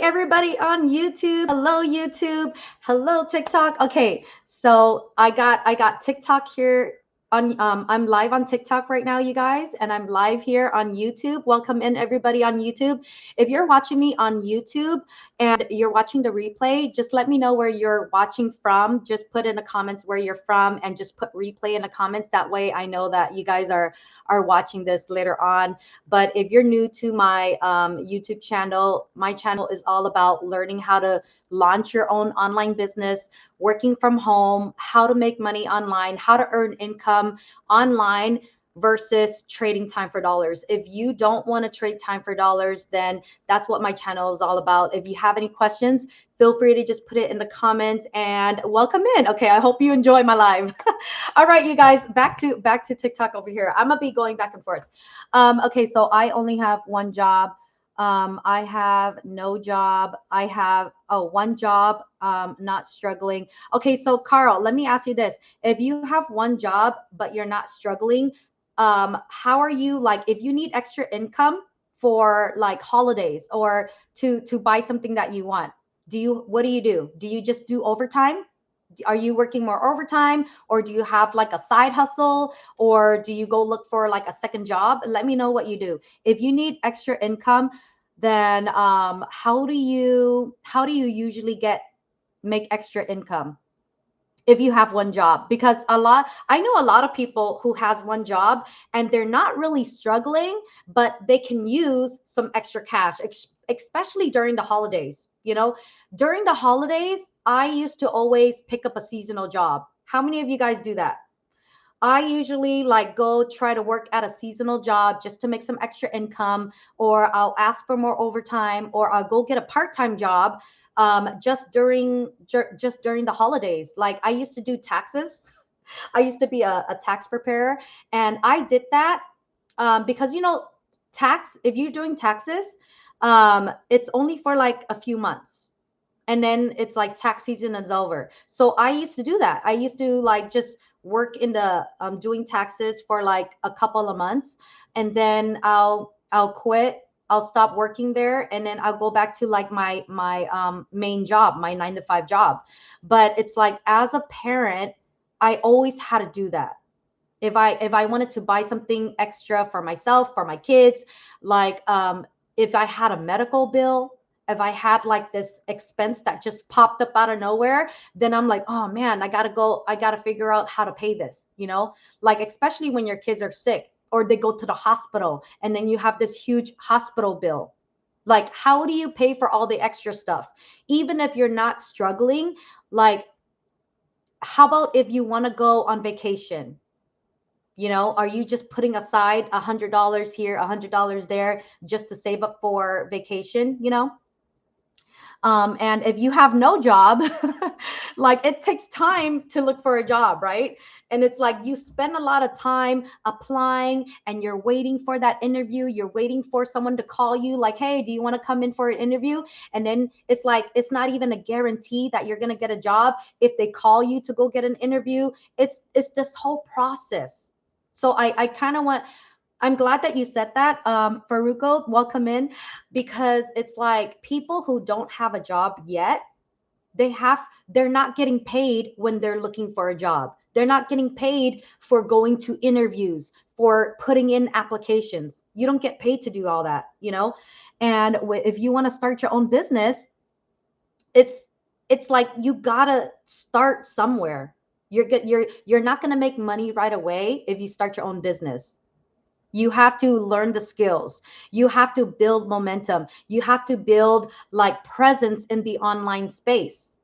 everybody on YouTube. Hello YouTube. Hello TikTok. Okay, so I got TikTok here on I'm live on TikTok right now, you guys, and I'm live here on YouTube. Welcome in everybody on YouTube. If you're watching me on YouTube and you're watching the replay, just let me know where you're watching from. Just put in the comments where you're from and just put replay in the comments. That way I know that you guys are watching this later on. But if you're new to my YouTube channel, my channel is all about learning how to launch your own online business, working from home, how to make money online, how to earn income online versus trading time for dollars. If you don't want to trade time for dollars, then that's what my channel is all about. If you have any questions, feel free to just put it in the comments and welcome in. Okay, I hope you enjoy my live. All right, you guys, back to TikTok over here. I'm gonna be going back and forth. Okay, so I only have one job. I have no job. I have one job, not struggling. Okay, so Carl, let me ask you this. If you have one job but you're not struggling, how are you like if you need extra income for like holidays or to buy something that you want? What do you do? Do you just do overtime? Are you working more overtime or do you have like a side hustle or do you go look for like a second job? Let me know what you do. If you need extra income, then how do you usually get make extra income if you have one job? Because I know a lot of people who has one job and they're not really struggling, but they can use some extra cash, especially during the holidays. During the holidays I used to always pick up a seasonal job. How many of you guys do that? I usually like go try to work at a seasonal job just to make some extra income, or I'll ask for more overtime, or I'll go get a part-time job just during the holidays. Like I used to do taxes. I used to be a tax preparer, and I did that because tax. If you're doing taxes, it's only for like a few months and then it's like tax season is over. So I used to do that. I used to like just work in the doing taxes for like a couple of months, and then I'll quit. I'll stop working there, and then I'll go back to like my main job, my 9 to 5 job. But it's like as a parent, I always had to do that. If I wanted to buy something extra for myself, for my kids, like if I had a medical bill, if I had like this expense that just popped up out of nowhere, then I'm like, oh man, I gotta figure out how to pay this, like especially when your kids are sick or they go to the hospital and then you have this huge hospital bill. Like, how do you pay for all the extra stuff? Even if you're not struggling, like, how about if you want to go on vacation? Are you just putting aside $100 here, $100 there just to save up for vacation? And if you have no job, like it takes time to look for a job, right? And it's like you spend a lot of time applying and you're waiting for that interview. You're waiting for someone to call you, like, hey, do you want to come in for an interview? And then it's like, it's not even a guarantee that you're going to get a job if they call you to go get an interview. It's this whole process. So I kind of want, I'm glad that you said that, Faruko. Welcome in, because it's like people who don't have a job yet, they're not getting paid when they're looking for a job. They're not getting paid for going to interviews, for putting in applications. You don't get paid to do all that. And if you want to start your own business, it's it's like you gotta start somewhere. You're not gonna make money right away if you start your own business. You have to learn the skills. You have to build momentum. You have to build like presence in the online space.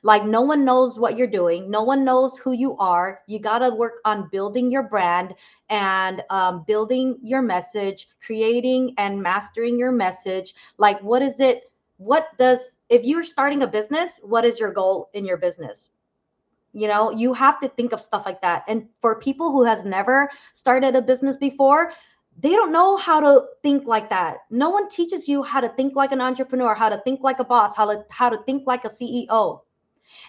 Like no one knows what you're doing. No one knows who you are. You got to work on building your brand and building your message, creating and mastering your message. Like, what is it? If you're starting a business, what is your goal in your business? You have to think of stuff like that. And for people who has never started a business before, they don't know how to think like that. No one teaches you how to think like an entrepreneur, how to think like a boss, how to think like a CEO.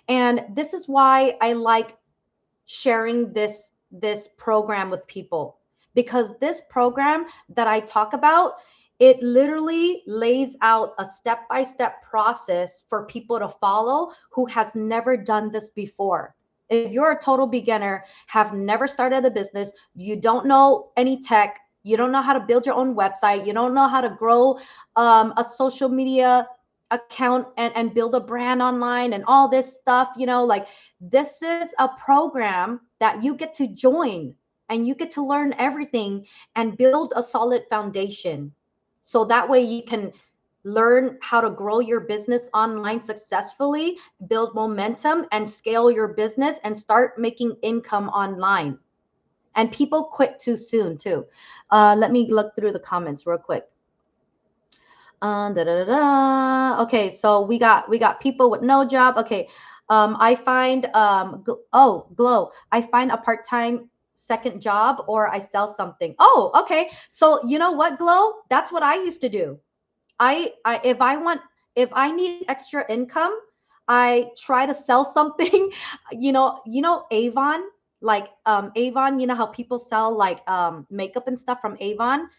And this is why I like sharing this program with people, because this program that I talk about, It literally lays out a step-by-step process for people to follow who has never done this before. If you're a total beginner, have never started a business, you don't know any tech, you don't know how to build your own website, you don't know how to grow a social media account and build a brand online and all this stuff, like this is a program that you get to join and you get to learn everything and build a solid foundation. So that way you can learn how to grow your business online successfully, build momentum, and scale your business and start making income online. And people quit too soon too. Let me look through the comments real quick. Da, da, da, da. Okay, so we got people with no job. Okay, I find Glow. I find a part-time second job or I sell something. Oh, okay. So you know what, Glow? That's what I used to do. I if I need extra income, I try to sell something. Avon, like Avon, you know how people sell like makeup and stuff from Avon.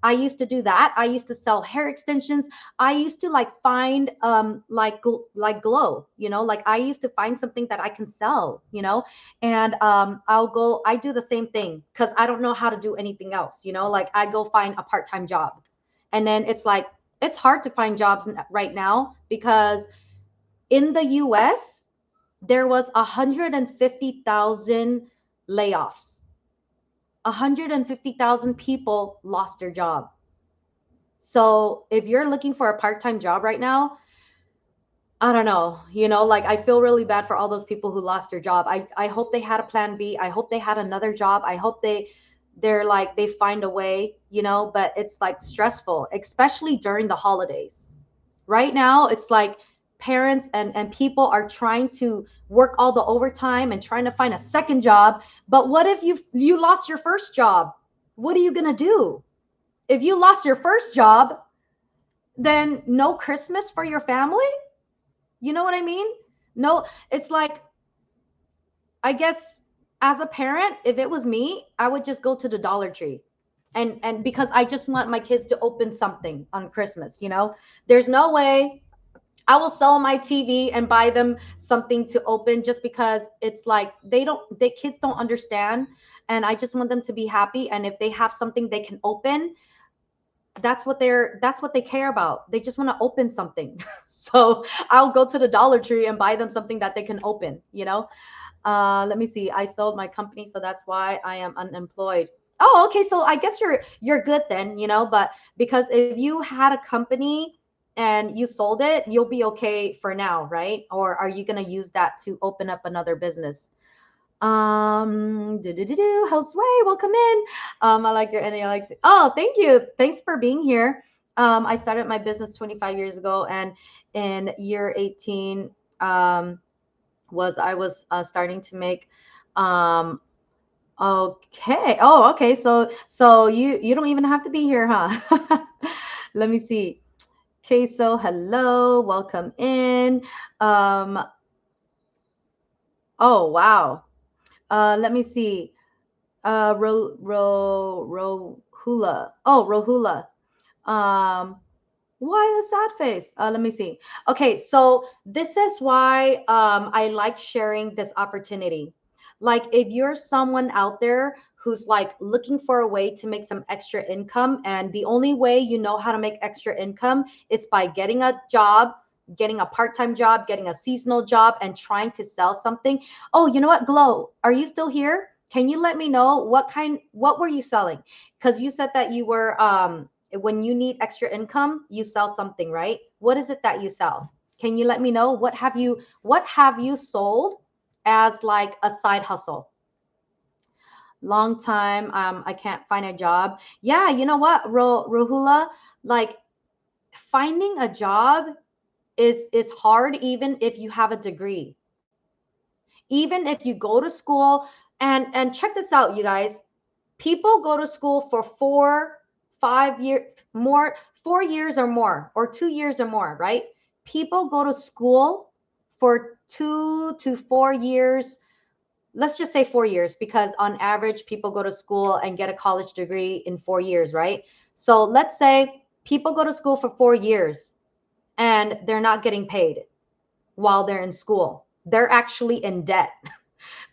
I used to do that. I used to sell hair extensions. I used to like find like Glow, like I used to find something that I can sell, and I do the same thing cuz I don't know how to do anything else, like I go find a part-time job. And then it's like it's hard to find jobs right now because in the US there was 150,000 layoffs. 150,000 people lost their job. So if you're looking for a part-time job right now, I don't know, like I feel really bad for all those people who lost their job. I hope they had a plan B. I hope they had another job. I hope they're like they find a way, but it's like stressful, especially during the holidays. Right now, it's like parents and people are trying to work all the overtime and trying to find a second job. But what if you lost your first job? What are you going to do? If you lost your first job, then no Christmas for your family? You know what I mean? No, it's like, I guess as a parent, if it was me, I would just go to the Dollar Tree. And because I just want my kids to open something on Christmas, There's no way I will sell my TV and buy them something to open just because it's like they kids don't understand, and I just want them to be happy, and if they have something they can open, that's what they care about. They just want to open something. So I'll go to the Dollar Tree and buy them something that they can open. Let me see. I sold my company, so that's why I am unemployed. Oh, okay. So I guess you're good then, but because if you had a company and you sold it, you'll be okay for now, right? Or are you gonna use that to open up another business? Josue, welcome in. I like your NALX. Oh, thank you. Thanks for being here. I started my business 25 years ago, and in year 18, I was starting to make um okay. Oh, okay. So you don't even have to be here, huh? Let me see. Queso, hello, welcome in. Um oh wow. Let me see. Rohula. Oh, Rohula. Um why the sad face? Let me see. Okay, so this is why I like sharing this opportunity. Like, if you're someone out there who's like looking for a way to make some extra income, and the only way you know how to make extra income is by getting a job, getting a part time job, getting a seasonal job, and trying to sell something. Oh, you know what, Glow? Are you still here? Can you let me know what were you selling? Because you said that you were when you need extra income, you sell something, right? What is it that you sell? Can you let me know what have you sold as like a side hustle? Long time, I can't find a job. Yeah, you know what, Rohula, like finding a job is hard even if you have a degree. Even if you go to school, and check this out, you guys. People go to school for 4 5 years more, 4 years or more, or 2 years or more, right? People go to school for 2 to 4 years. Let's just say 4 years, because on average people go to school and get a college degree in 4 years, right? So let's say People go to school for 4 years and they're not getting paid while they're in school. They're actually in debt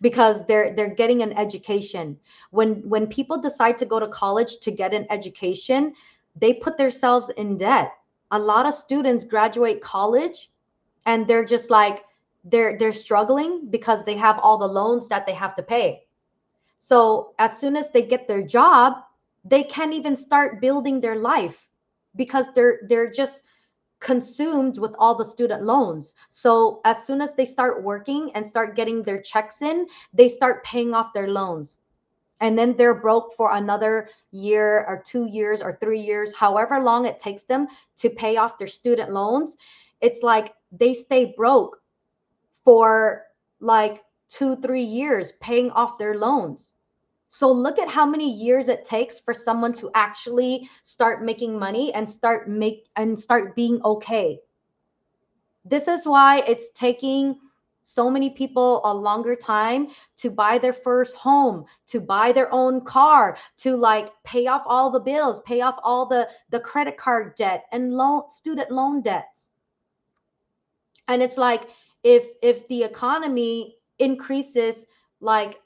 because they're getting an education. When people decide to go to college to get an education, they put themselves in debt. A lot of students graduate college and they're just like they're struggling because they have all the loans that they have to pay. So as soon as they get their job, they can't even start building their life because they're just consumed with all the student loans. So as soon as they start working and start getting their checks in, they start paying off their loans. And then they're broke for another year or 2 years or 3 years, however long it takes them to pay off their student loans. It's like they stay broke for like 2, 3 years paying off their loans. So look at how many years it takes for someone to actually start making money and start being okay. This is why it's taking so many people a longer time to buy their first home, to buy their own car, to like pay off all the bills, pay off all the credit card debt and student loan debts. And it's like if the economy increases like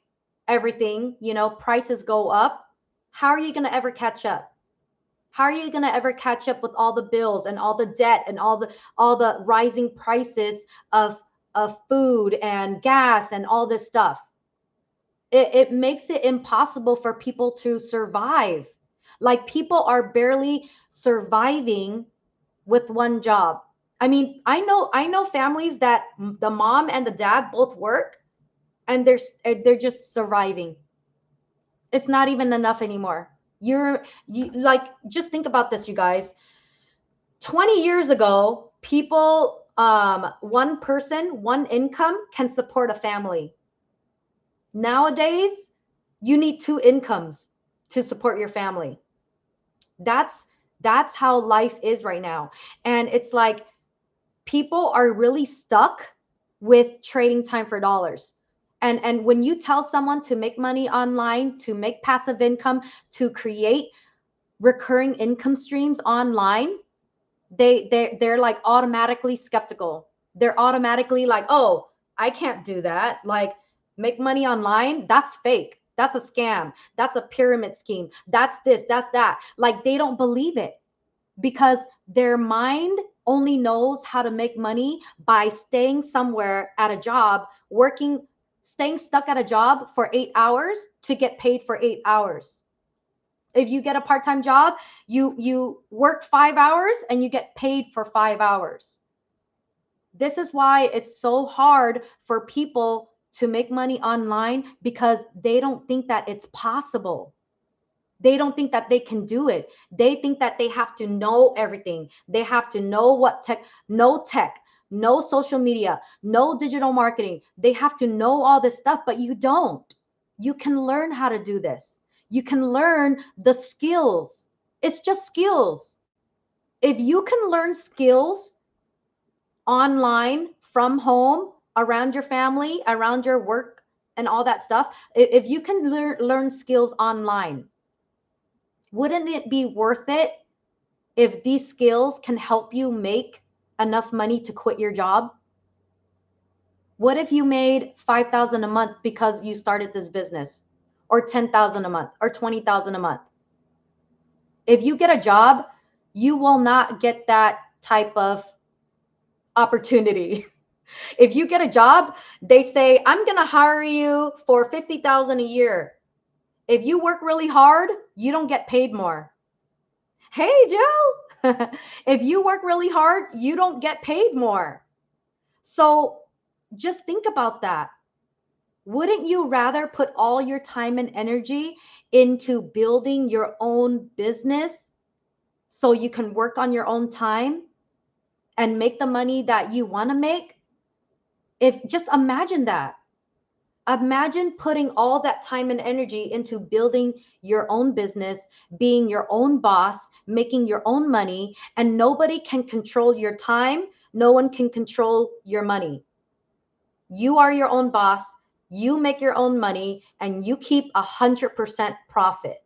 everything, prices go up, how are you going to ever catch up? How are you going to ever catch up with all the bills and all the debt and all the rising prices of food and gas and all this stuff? It makes it impossible for people to survive. Like people are barely surviving with one job. I mean, I know families that the mom and the dad both work and they're just surviving. It's not even enough anymore. You like just think about this, you guys. 20 years ago, people one person, one income can support a family. Nowadays, you need two incomes to support your family. That's that's how life is right now. And it's like people are really stuck with trading time for dollars. And when you tell someone to make money online, to make passive income, to create recurring income streams online, they're like automatically skeptical. They're automatically like, "Oh, I can't do that." Like make money online, that's fake. That's a scam. That's a pyramid scheme. That's this, that's that. Like they don't believe it because their mind only knows how to make money by staying somewhere at a job, working, staying stuck at a job for 8 hours to get paid for 8 hours. If you get a part-time job, you work 5 hours and you get paid for 5 hours. This is why it's so hard for people to make money online because they don't think that it's possible. They don't think that they can do it. They think that they have to know everything. They have to know tech, no social media, no digital marketing. They have to know all this stuff, but you don't. You can learn how to do this. You can learn the skills. It's just skills. If you can learn skills online from home, around your family, around your work, and all that stuff, if you can learn skills online, wouldn't it be worth it if these skills can help you make enough money to quit your job? What if you made 5,000 a month because you started this business, or 10,000 a month, or 20,000 a month? If you get a job, you will not get that type of opportunity. If you get a job, they say, "I'm going to hire you for 50,000 a year." If you work really hard, you don't get paid more. Hey, Joe, if you work really hard, you don't get paid more. So just think about that. Wouldn't you rather put all your time and energy into building your own business so you can work on your own time and make the money that you want to make? If just imagine that. Imagine putting all that time and energy into building your own business, being your own boss, making your own money, and nobody can control your time. No one can control your money. You are your own boss. You make your own money and you keep 100% profit.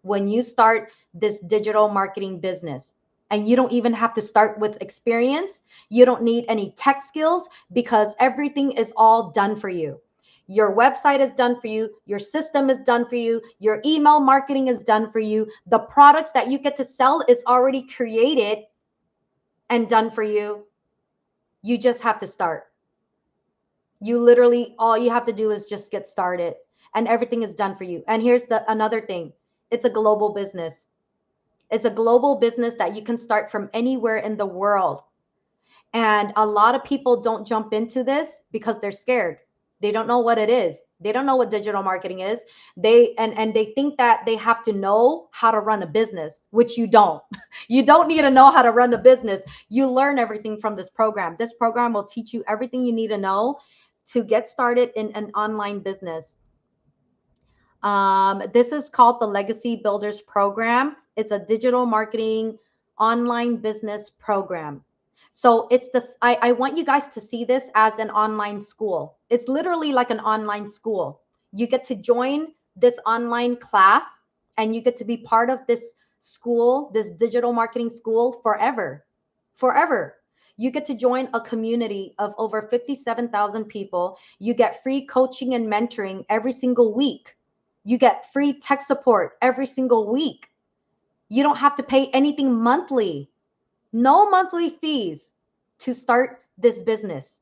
when you start this digital marketing business. And you don't even have to start with experience. You don't need any tech skills because everything is all done for you. Your website is done for you. Your system is done for you. Your email marketing is done for you. The products that you get to sell is already created and done for you. You just have to start. You literally, all you have to do is just get started and everything is done for you. And here's the another thing. It's a global business. It's a global business that you can start from anywhere in the world. And a lot of people don't jump into this because they're scared. They don't know what it is. They don't know what digital marketing is. And they think that they have to know how to run a business, which you don't. You don't need to know how to run a business. You learn everything from this program. This program will teach you everything you need to know to get started in an online business. This is called the Legacy Builders Program. It's a digital marketing online business program. So it's this, I want you guys to see this as an online school. It's literally like an online school. You get to join this online class and you get to be part of this school, this digital marketing school forever. Forever. You get to join a community of over 57,000 people. You get free coaching and mentoring every single week. You get free tech support every single week. You don't have to pay anything monthly. No monthly fees to start this business.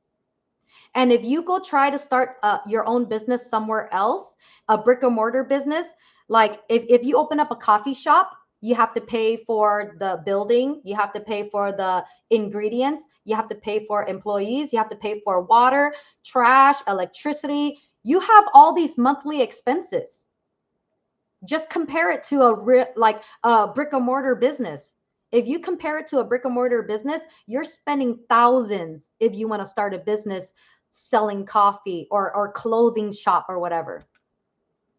And if you go try to start your own business somewhere else, a brick and mortar business, like if you open up a coffee shop, you have to pay for the building, you have to pay for the ingredients, you have to pay for employees, you have to pay for water, trash, electricity. You have all these monthly expenses. Just compare it to like a brick and mortar business. If you compare it to a brick and mortar business, you're spending thousands if you want to start a business selling coffee or clothing shop or whatever.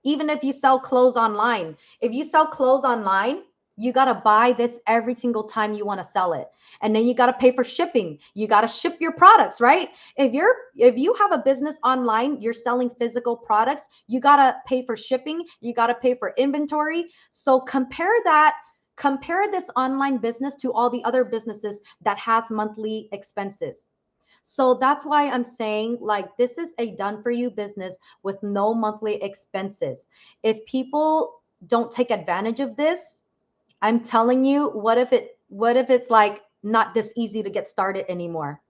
Even if you sell clothes online, if you sell clothes online, you got to buy this every single time you want to sell it. And then you got to pay for shipping. You got to ship your products, right? If you have a business online, you're selling physical products, you got to pay for shipping, you got to pay for inventory. So compare this online business to all the other businesses that has monthly expenses. So that's why I'm saying, like, this is a done for you business with no monthly expenses. If people don't take advantage of this, I'm telling you, what if it's like not this easy to get started anymore?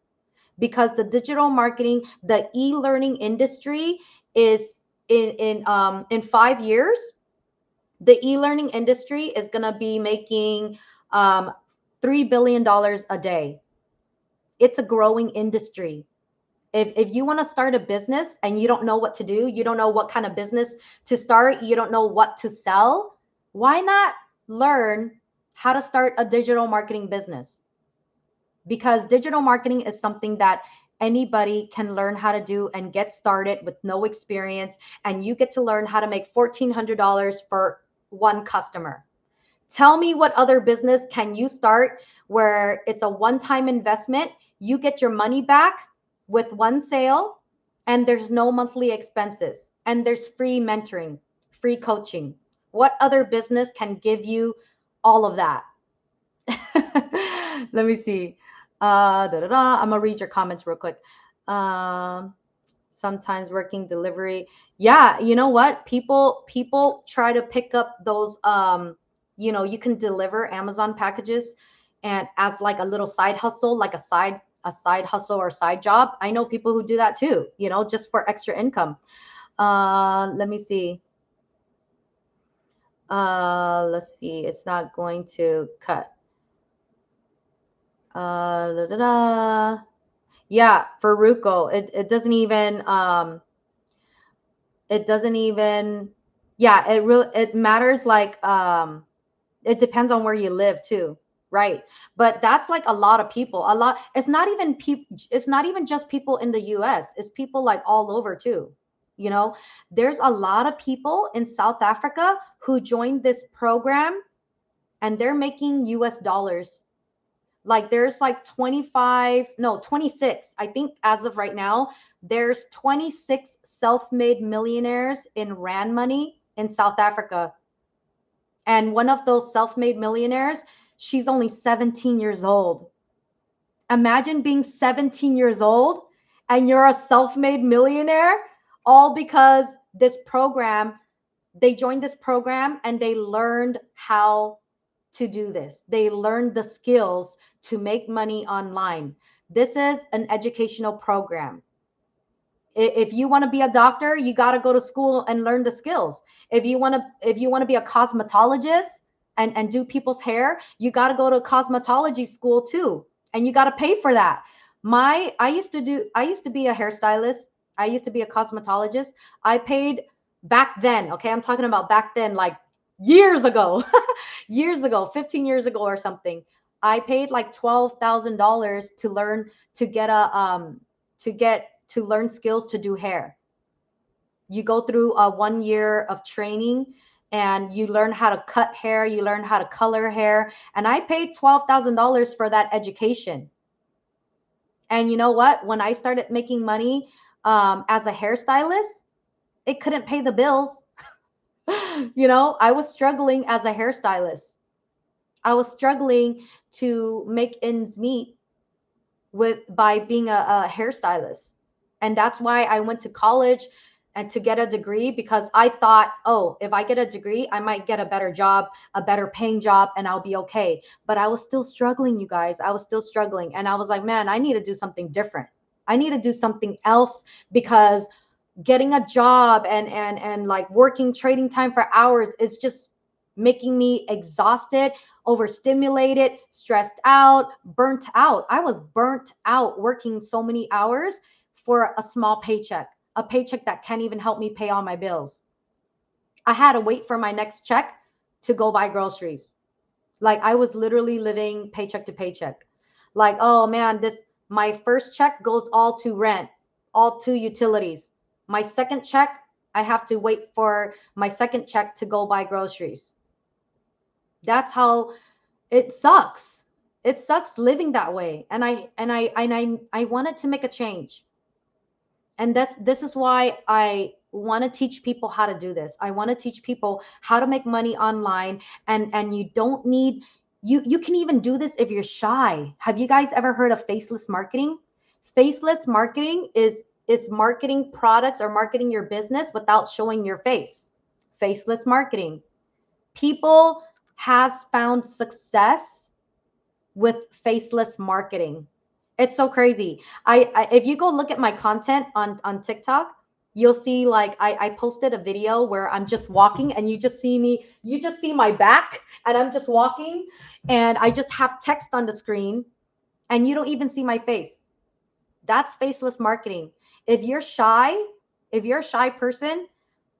Because the digital marketing, the e-learning industry is in 5 years, the e-learning industry is gonna be making $3 billion a day. It's a growing industry. If you want to start a business and you don't know what to do, you don't know what kind of business to start, you don't know what to sell, why not learn how to start a digital marketing business? Because digital marketing is something that anybody can learn how to do and get started with no experience. And you get to learn how to make $1,400 for one customer. Tell me what other business can you start where it's a one-time investment, you get your money back with one sale, and there's no monthly expenses, and there's free mentoring, free coaching. What other business can give you all of that? Let me see. I'm gonna read your comments real quick. Um, Sometimes working delivery. Yeah, you know what? People try to pick up those you can deliver Amazon packages and as like a little side hustle, like a side hustle or side job. I know people who do that too, just for extra income. Let me see. Let's see. It's not going to cut. Da, da, da. Yeah, for Ruko, it doesn't even, yeah, it matters, like it depends on where you live too, right? But that's like a lot of people, a lot. It's not even just people in the US, it's people like all over too. There's a lot of people in South Africa who joined this program and they're making US dollars. Like there's like 25, no, 26. I think as of right now, there's 26 self-made millionaires in Rand money in South Africa. And one of those self-made millionaires, she's only 17 years old. Imagine being 17 years old and you're a self-made millionaire, all because they joined this program and they learned how to do this. They learned the skills to make money online. This is an educational program. If you want to be a doctor, you got to go to school and learn the skills. If you want to be a cosmetologist and do people's hair, you got to go to cosmetology school too, and you got to pay for that. I used to be a hairstylist. I used to be a cosmetologist. I paid back then, okay? I'm talking about back then, like years ago. Years ago, 15 years ago or something. I paid like $12,000 to learn to get a to learn skills to do hair. You go through a 1 year of training and you learn how to cut hair, you learn how to color hair. And I paid $12,000 for that education. And you know what? When I started making money as a hairstylist, it couldn't pay the bills. I was struggling as a hairstylist. I was struggling to make ends meet by being a hairstylist. And that's why I went to college and to get a degree, because I thought, oh, if I get a degree, I might get a better job, a better paying job, and I'll be okay. But I was still struggling, you guys. I was still struggling. And I was like, man, I need to do something different. I need to do something else, because getting a job and like working trading time for hours is just making me exhausted, overstimulated, stressed out, burnt out. I was burnt out working so many hours for a small paycheck, a paycheck that can't even help me pay all my bills. I had to wait for my next check to go buy groceries. Like I was literally living paycheck to paycheck. Like, oh man, my first check goes all to rent, all to utilities. My second check, I have to wait for my second check to go buy groceries. That's how it sucks. It sucks living that way. And I wanted to make a change. And this is why I want to teach people how to do this. I want to teach people how to make money online. And you don't need you can even do this if you're shy. Have you guys ever heard of faceless marketing? Faceless marketing is marketing products or marketing your business without showing your face. Faceless marketing. People has found success with faceless marketing. It's so crazy. I if you go look at my content on TikTok, you'll see like I posted a video where I'm just walking and you just see my back and I'm just walking and I just have text on the screen and you don't even see my face. That's faceless marketing. If you're shy, if you're a shy person,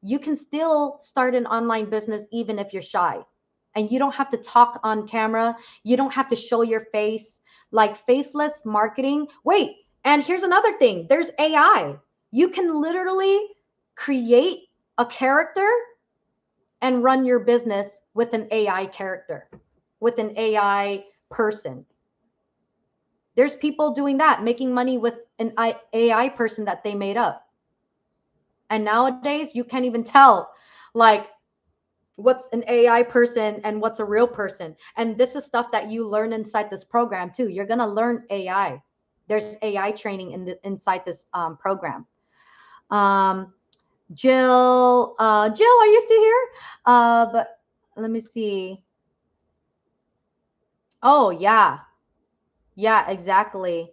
you can still start an online business even if you're shy. And you don't have to talk on camera. You don't have to show your face. Like faceless marketing. Wait, and here's another thing. There's AI. You can literally create a character and run your business with an AI character, with an AI person. There's people doing that, making money with an AI person that they made up. And nowadays, you can't even tell like what's an AI person and what's a real person. And this is stuff that you learn inside this program too. You're gonna learn AI. There's AI training inside this program. Um, Jill, are you still here? But let me see. Oh yeah, yeah, exactly.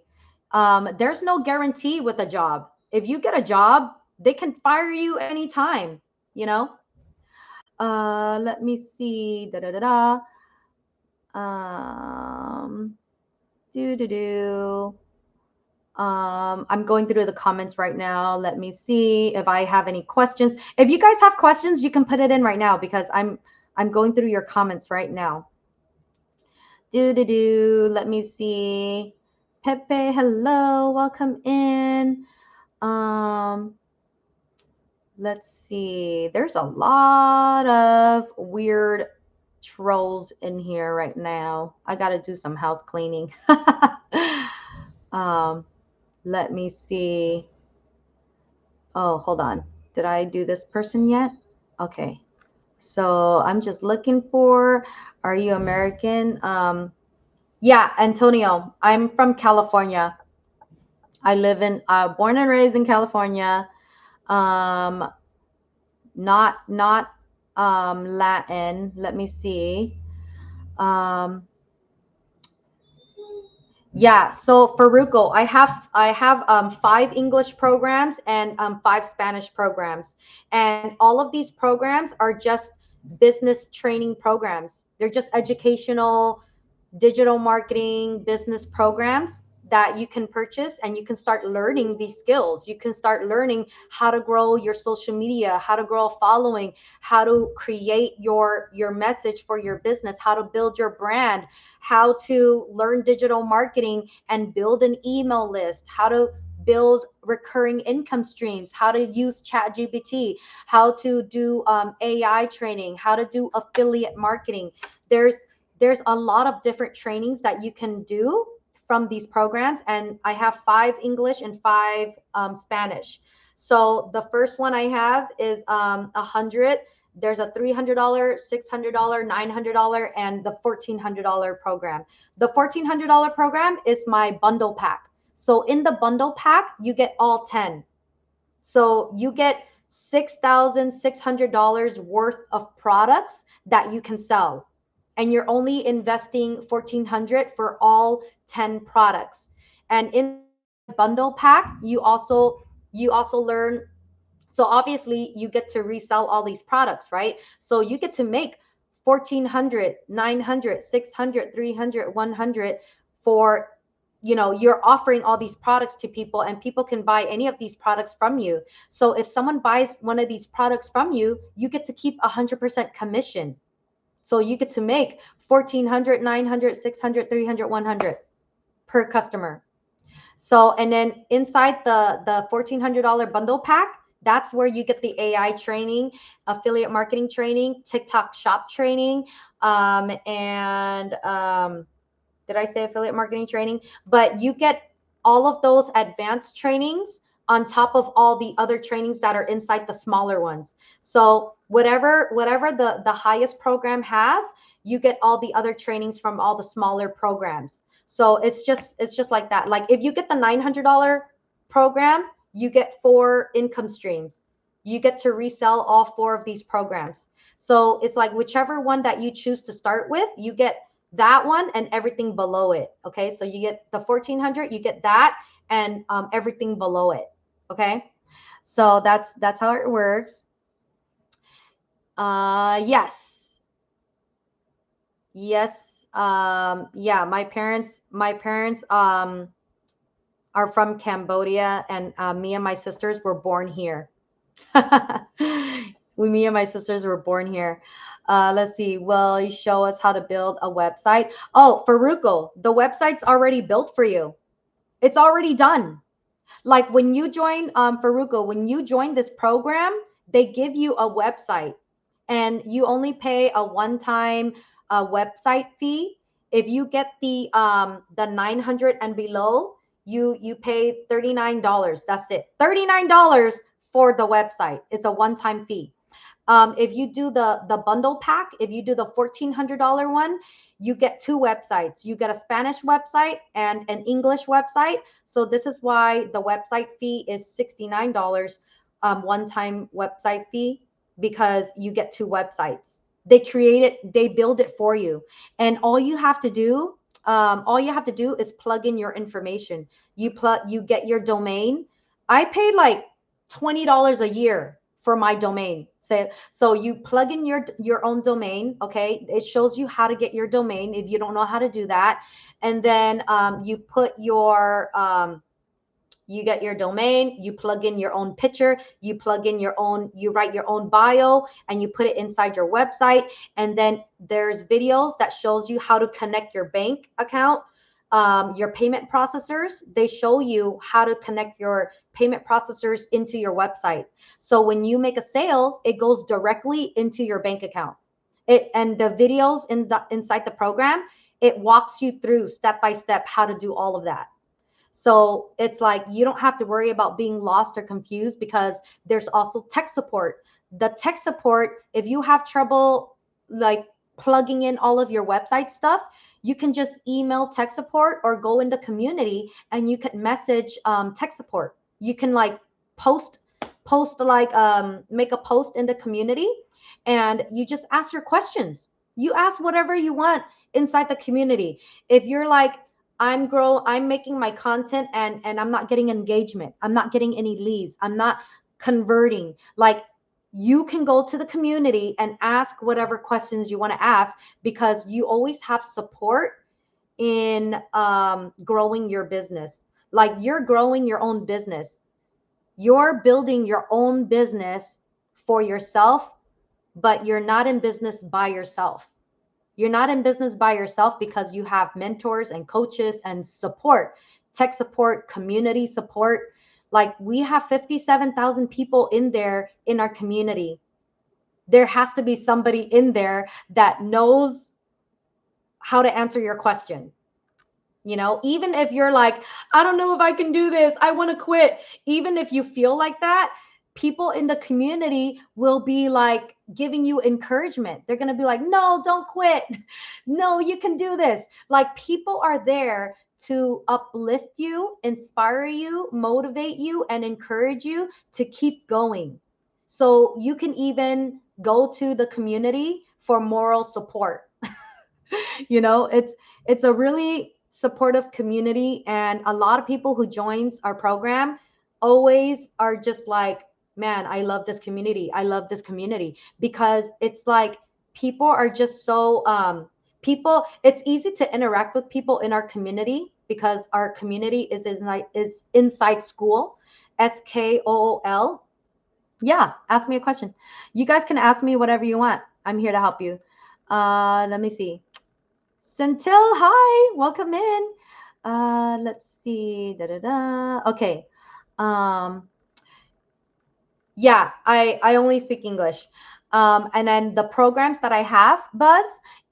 There's no guarantee with a job. If you get a job, they can fire you anytime. You know. Let me see. Da da da da. Um, do do do. I'm going through the comments right now. Let me see if I have any questions. If you guys have questions, you can put it in right now because I'm going through your comments right now. Do do do. Let me see. Pepe, hello, welcome in. Um, let's see. There's a lot of weird trolls in here right now. I got to do some house cleaning. um, let me see. Oh, hold on. Did I do this person yet? Okay. So I'm just looking for, are you American? Yeah, Antonio, I'm from California. I live in, born and raised in California. Um, not Latin. Let me see. Um, yeah. So Faruko, I have 5 English programs and 5 Spanish programs, and all of these programs are just business training programs. They're just educational digital marketing business programs that you can purchase, and you can start learning these skills. You can start learning how to grow your social media, how to grow a following, how to create your message for your business, how to build your brand, how to learn digital marketing and build an email list, how to build recurring income streams, how to use ChatGPT, how to do AI training, how to do affiliate marketing. There's a lot of different trainings that you can do from these programs, and I have 5 English and 5 Spanish. So the first one I have is 100. There's a $300, $600, $900, and the $1,400 program. The $1,400 program is my bundle pack. So in the bundle pack, you get all 10. So you get $6,600 worth of products that you can sell. And you're only investing 1,400 for all 10 products. And inside the bundle pack, you also learn, so obviously you get to resell all these products, right? So you get to make 1,400, 900, 600, 300, 100 for, you're offering all these products to people, and people can buy any of these products from you. So if someone buys one of these products from you, you get to keep 100% commission. So you get to make 1,400, 900, 600, 300, 100 per customer. So, and then inside the $1,400 bundle pack, that's where you get the AI training, affiliate marketing training, TikTok shop training, and did I say affiliate marketing training? But you get all of those advanced trainings on top of all the other trainings that are inside the smaller ones. So whatever the highest program has, you get all the other trainings from all the smaller programs. So it's just like that. Like if you get the $900 program, you get 4 income streams. You get to resell all 4 of these programs. So it's like whichever one that you choose to start with, you get that one and everything below it. Okay, so you get the 1,400, you get that and everything below it. Okay, so that's how it works. Yes, yes. Yeah, my parents are from Cambodia, and me and my sisters were born here. Me and my sisters were born here. Let's see. Will you show us how to build a website? Oh, Faruko, the website's already built for you. It's already done. Like when you join, Faruko, when you join this program, they give you a website, and you only pay a one-time website fee. If you get the 900 and below, you pay $39. That's it. $39 for the website. It's a one-time fee. If you do the bundle pack, if you do the $1,400 one, you get 2 websites. You get a Spanish website and an English website. So this is why the website fee is $69, one-time website fee, because you get 2 websites. They build it for you, and all you have to do is plug in your information. You get your domain. I paid like $20 a year for my domain. So you plug in your own domain. Okay, it shows you how to get your domain if you don't know how to do that, and then you get your domain, you plug in your own picture, you write your own bio, and you put it inside your website. And then there's videos that shows you how to connect your bank account, your payment processors. They show you how to connect your payment processors into your website. So when you make a sale, it goes directly into your bank account. And the videos inside the program, it walks you through step by step how to do all of that. So it's like you don't have to worry about being lost or confused, because there's also tech support. the tech support, if you have trouble like plugging in all of your website stuff, you can just email tech support or go in the community and you can message tech support. You can like post like make a post in the community and you just ask your questions. You ask whatever you want inside the community. If you're like, I'm making my content and I'm not getting engagement, I'm not getting any leads, I'm not converting, like, you can go to the community and ask whatever questions you want to ask, because you always have support in growing your business. Like, you're growing your own business, you're building your own business for yourself, but you're not in business by yourself. You're not in business by yourself because you have mentors and coaches and support, tech support, community support. Like, we have 57,000 people in there in our community. There has to be somebody in there that knows how to answer your question. You know, even if you're like, I don't know if I can do this, I want to quit. Even if you feel like that, people in the community will be like giving you encouragement. They're going to be like, no, don't quit. No, you can do this. Like, people are there to uplift you, inspire you, motivate you, and encourage you to keep going. So you can even go to the community for moral support. You know, it's a really supportive community, and a lot of people who joins our program always are just like, man, I love this community, I love this community, because it's like people are just so people, it's easy to interact with people in our community because our community is inside school, SKOOL. Yeah, ask me a question. You guys can ask me whatever you want, I'm here to help you. Let me see. Centil, hi, welcome in. Let's see. Da, da, da. Okay. Um, yeah, I only speak English. And then the programs that I have, Buzz,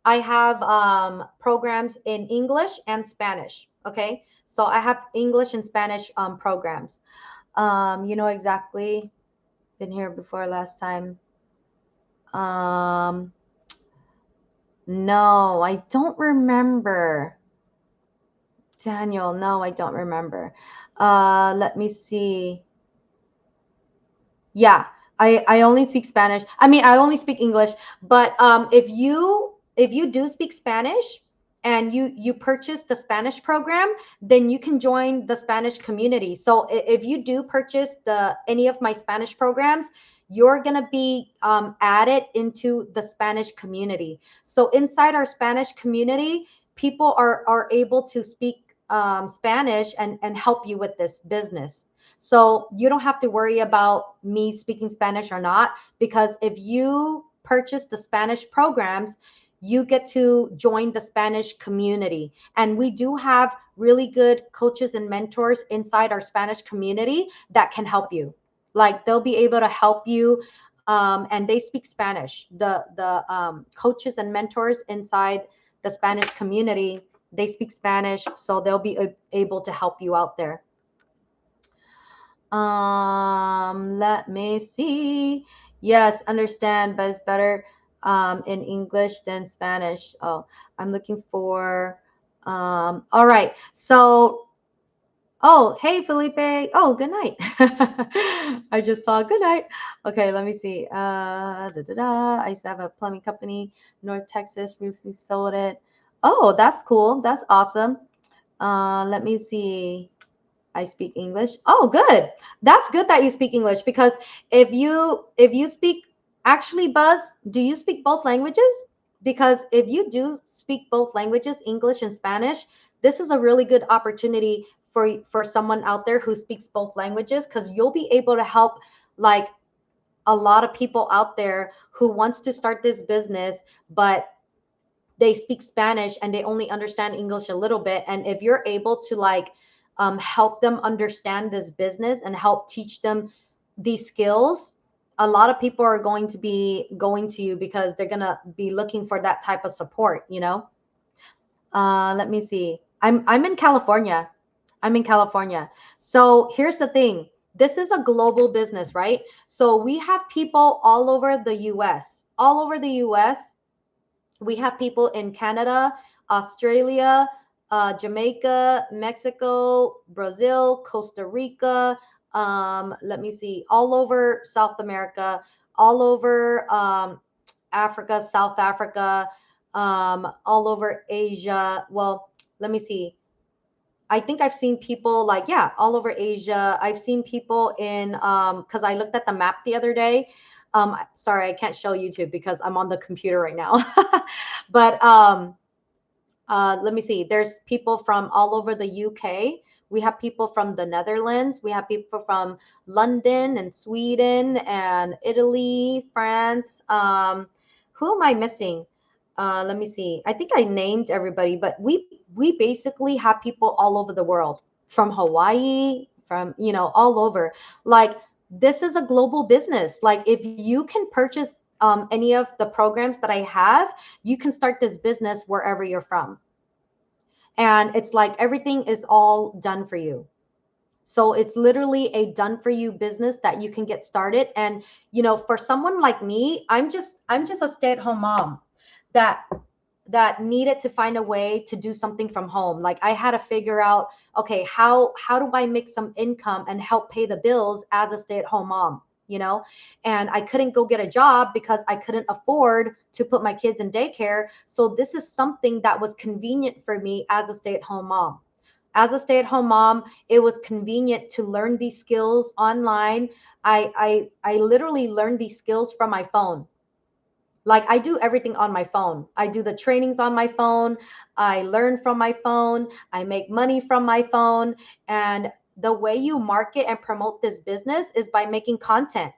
I have programs in English and Spanish. Okay. So I have English and Spanish programs. You know exactly. Been here before last time. Um, no, I don't remember. Daniel, no, I don't remember. Let me see. Yeah, I only speak Spanish. I mean, I only speak English, but if you do speak Spanish and you purchase the Spanish program, then you can join the Spanish community. So if you do purchase the any of my Spanish programs, you're gonna be added into the Spanish community. So inside our Spanish community, people are able to speak Spanish and help you with this business. So you don't have to worry about me speaking Spanish or not, because if you purchase the Spanish programs, you get to join the Spanish community. And we do have really good coaches and mentors inside our Spanish community that can help you. Like, they'll be able to help you, and they speak Spanish. The coaches and mentors inside the Spanish community, they speak Spanish, so they'll be able to help you out there. Let me see. Yes, understand, but it's better in English than Spanish. Oh, I'm looking for all right. So, oh, hey Felipe. Oh, good night. I just saw good night. Okay, let me see. I used to have a plumbing company, North Texas, recently sold it. Oh, that's cool. That's awesome. Let me see. I speak English. Oh, good. That's good that you speak English, because if you speak, actually, Buzz, do you speak both languages? Because if you do speak both languages, English and Spanish, this is a really good opportunity for someone out there who speaks both languages, because you'll be able to help like a lot of people out there who wants to start this business, but they speak Spanish and they only understand English a little bit. And if you're able to like help them understand this business and help teach them these skills, a lot of people are going to be going to you because they're going to be looking for that type of support, you know? Let me see. I'm in California. I'm in California. So here's the thing. This is a global business, right? So we have people all over the US, all over the US. We have people in Canada, Australia, Jamaica, Mexico, Brazil, Costa Rica. Let me see, all over South America, all over Africa, South Africa, all over Asia. Well, let me see. I think I've seen people like, yeah, all over Asia. I've seen people in, because I looked at the map the other day. Sorry, I can't show YouTube because I'm on the computer right now. But let me see. There's people from all over the UK. We have people from the Netherlands. We have people from London and Sweden and Italy, France. Who am I missing? Let me see. I think I named everybody, but we basically have people all over the world, from Hawaii, from all over. Like, this is a global business. Like, if you can purchase any of the programs that I have, you can start this business wherever you're from. And it's like everything is all done for you. So it's literally a done for you business that you can get started. And for someone like me, I'm just a stay-at-home mom that needed to find a way to do something from home. Like, I had to figure out, okay, how do I make some income and help pay the bills as a stay-at-home mom, you know? And I couldn't go get a job because I couldn't afford to put my kids in daycare. So this is something that was convenient for me as a stay-at-home mom. As a stay-at-home mom, it was convenient to learn these skills online. I literally learned these skills from my phone. Like, I do everything on my phone. I do the trainings on my phone. I learn from my phone. I make money from my phone. And the way you market and promote this business is by making content.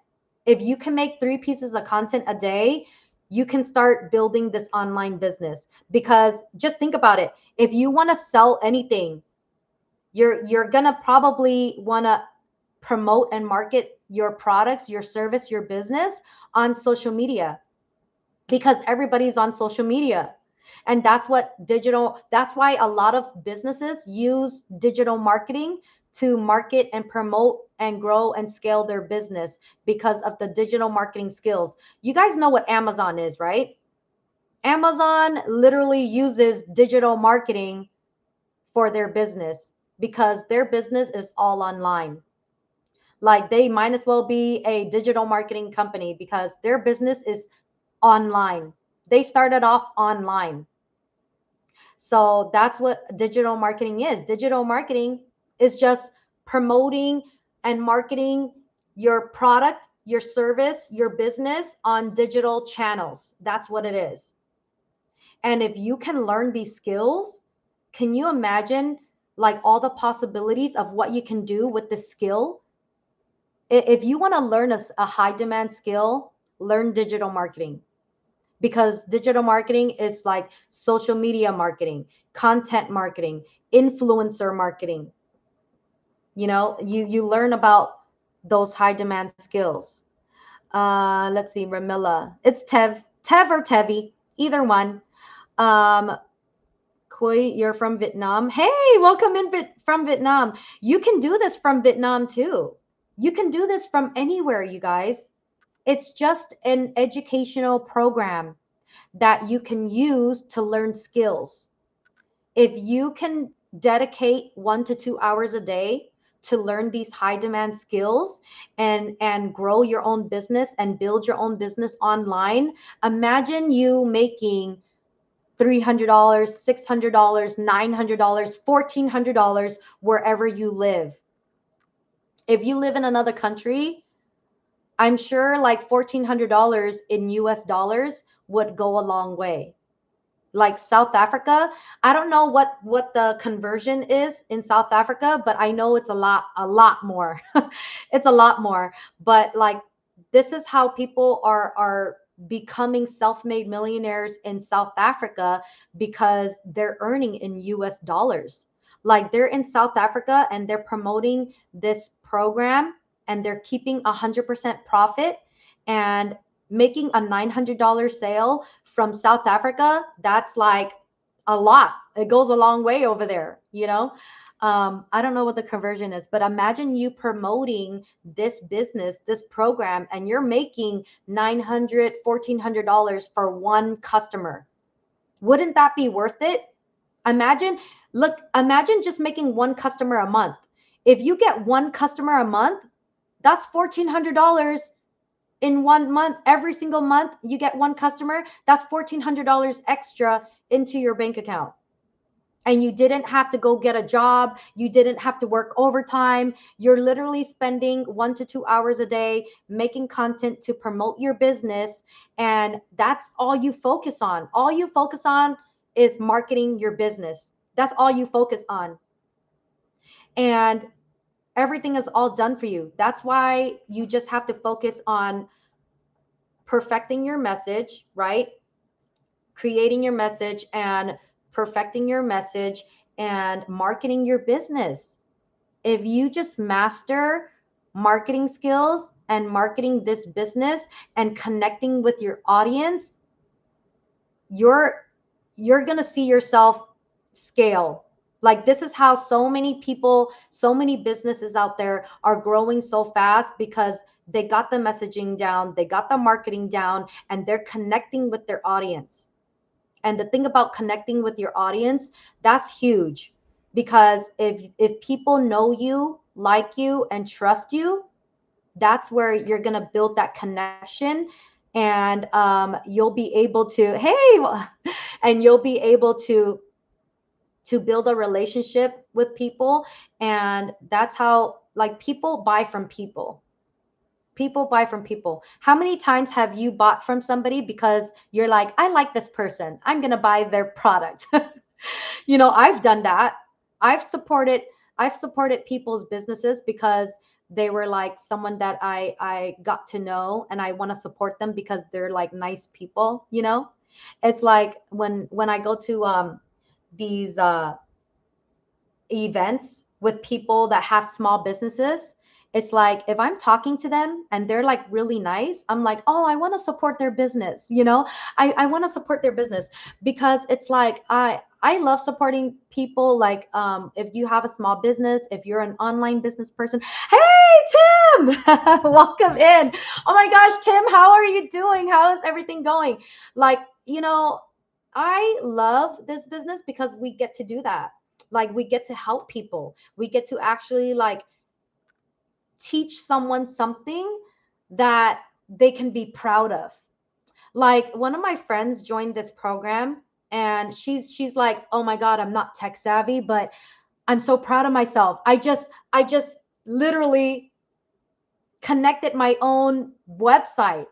If you can make 3 pieces of content a day, you can start building this online business. Because just think about it. If you want to sell anything, you're going to probably want to promote and market your products, your service, your business on social media, because everybody's on social media. And that's why a lot of businesses use digital marketing to market and promote and grow and scale their business, because of the digital marketing skills. You guys know what Amazon is, right? Amazon literally uses digital marketing for their business, because their business is all online. Like, they might as well be a digital marketing company because their business is online. They started off online. So that's what digital marketing is. Digital marketing is just promoting and marketing your product, your service, your business on digital channels. That's what it is. And if you can learn these skills, can you imagine like all the possibilities of what you can do with this skill? If you want to learn a high demand skill, learn digital marketing, because digital marketing is like social media marketing, content marketing, influencer marketing. You learn about those high demand skills. Let's see, Ramilla. It's Tev or Tevi, either one. Um, Koi, you're from Vietnam. Hey, welcome in from Vietnam. You can do this from Vietnam too. You can do this from anywhere, you guys. It's just an educational program that you can use to learn skills. If you can dedicate 1 to 2 hours a day to learn these high demand skills and grow your own business and build your own business online, imagine you making $300, $600, $900, $1,400 wherever you live. If you live in another country, I'm sure like $1,400 in US dollars would go a long way. Like South Africa, I don't know what the conversion is in South Africa, but I know it's a lot more. It's a lot more. But like, this is how people are becoming self-made millionaires in South Africa, because they're earning in US dollars. Like, they're in South Africa and they're promoting this program, and they're keeping 100% profit and making a $900 sale from South Africa. That's like a lot. It goes a long way over there. I don't know what the conversion is, but imagine you promoting this business, this program, and you're making $900, $1,400 for one customer. Wouldn't that be worth it? Imagine, look, imagine just making one customer a month. If you get one customer a month, that's $1,400 in 1 month. Every single month you get one customer, that's $1,400 extra into your bank account. And you didn't have to go get a job. You didn't have to work overtime. You're literally spending 1 to 2 hours a day making content to promote your business. And that's all you focus on. All you focus on is marketing your business. That's all you focus on. And everything is all done for you. That's why you just have to focus on perfecting your message, right? Creating your message and perfecting your message and marketing your business. If you just master marketing skills and marketing this business and connecting with your audience, you're going to see yourself scale. Like, this is how so many people, so many businesses out there are growing so fast, because they got the messaging down, they got the marketing down, and they're connecting with their audience. And the thing about connecting with your audience, that's huge, because if people know you, like you, and trust you, that's where you're going to build that connection. And you'll be able to, hey, and you'll be able to build a relationship with people. And that's how, like, people buy from people. People buy from people. How many times have you bought from somebody because you're like, I like this person, I'm going to buy their product? I've done that. I've supported I've supported people's businesses because they were like someone that I got to know, and I want to support them because they're like nice people. It's like when I go to these events with people that have small businesses, it's like if I'm talking to them and they're like really nice, I'm like, oh, I want to support their business. I want to support their business, because it's like I love supporting people. Like, if you have a small business, if you're an online business person, hey Tim, welcome in. Oh my gosh, Tim, how are you doing? How is everything going? Like, I love this business because we get to do that. Like, we get to help people, we get to actually like teach someone something that they can be proud of. Like, one of my friends joined this program, and she's like, oh my god, I'm not tech savvy, but I'm so proud of myself. I just literally connected my own website.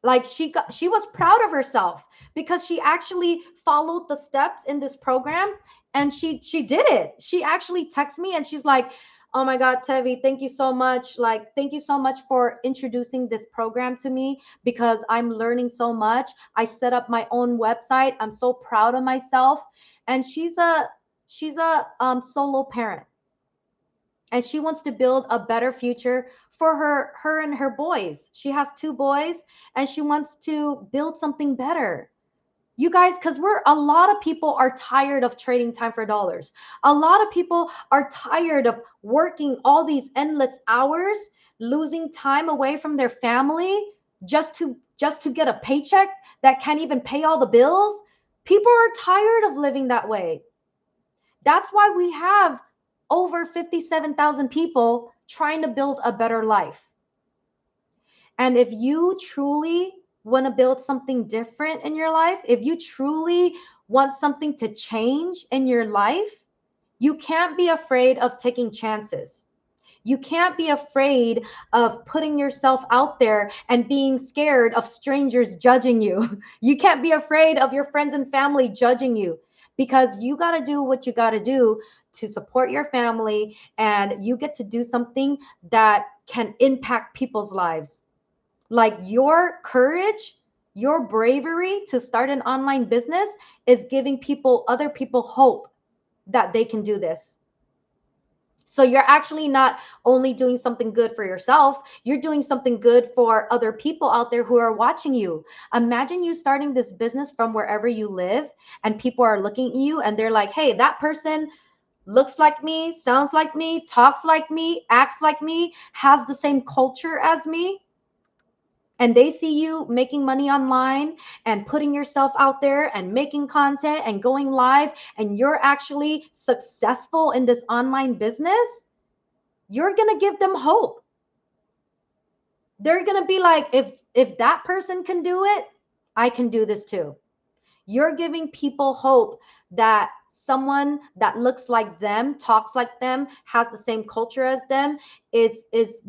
Like, she was proud of herself because she actually followed the steps in this program, and she did it. She actually texted me and she's like, oh my god, Tevi, thank you so much. Like, thank you so much for introducing this program to me, because I'm learning so much. I set up my own website, I'm so proud of myself. And she's a solo parent, and she wants to build a better future for her and her boys. She has two boys, and she wants to build something better. You guys, because we're a lot of people are tired of trading time for dollars. A lot of people are tired of working all these endless hours, losing time away from their family just to get a paycheck that can't even pay all the bills. People are tired of living that way. That's why we have over 57,000 people trying to build a better life. And if you truly want to build something different in your life, if you truly want something to change in your life, you can't be afraid of taking chances. You can't be afraid of putting yourself out there and being scared of strangers judging you. You can't be afraid of your friends and family judging you, because you got to do what you got to do to support your family, and you get to do something that can impact people's lives. Like, your courage, your bravery to start an online business is giving other people hope that they can do this. So you're actually not only doing something good for yourself, you're doing something good for other people out there who are watching you. Imagine you starting this business from wherever you live, and people are looking at you and they're like, hey, that person, looks like me, sounds like me, talks like me, acts like me, has the same culture as me, and they see you making money online and putting yourself out there and making content and going live, and you're actually successful in this online business, you're going to give them hope. They're going to be like, if that person can do it, I can do this too. You're giving people hope that someone that looks like them, talks like them, has the same culture as them, is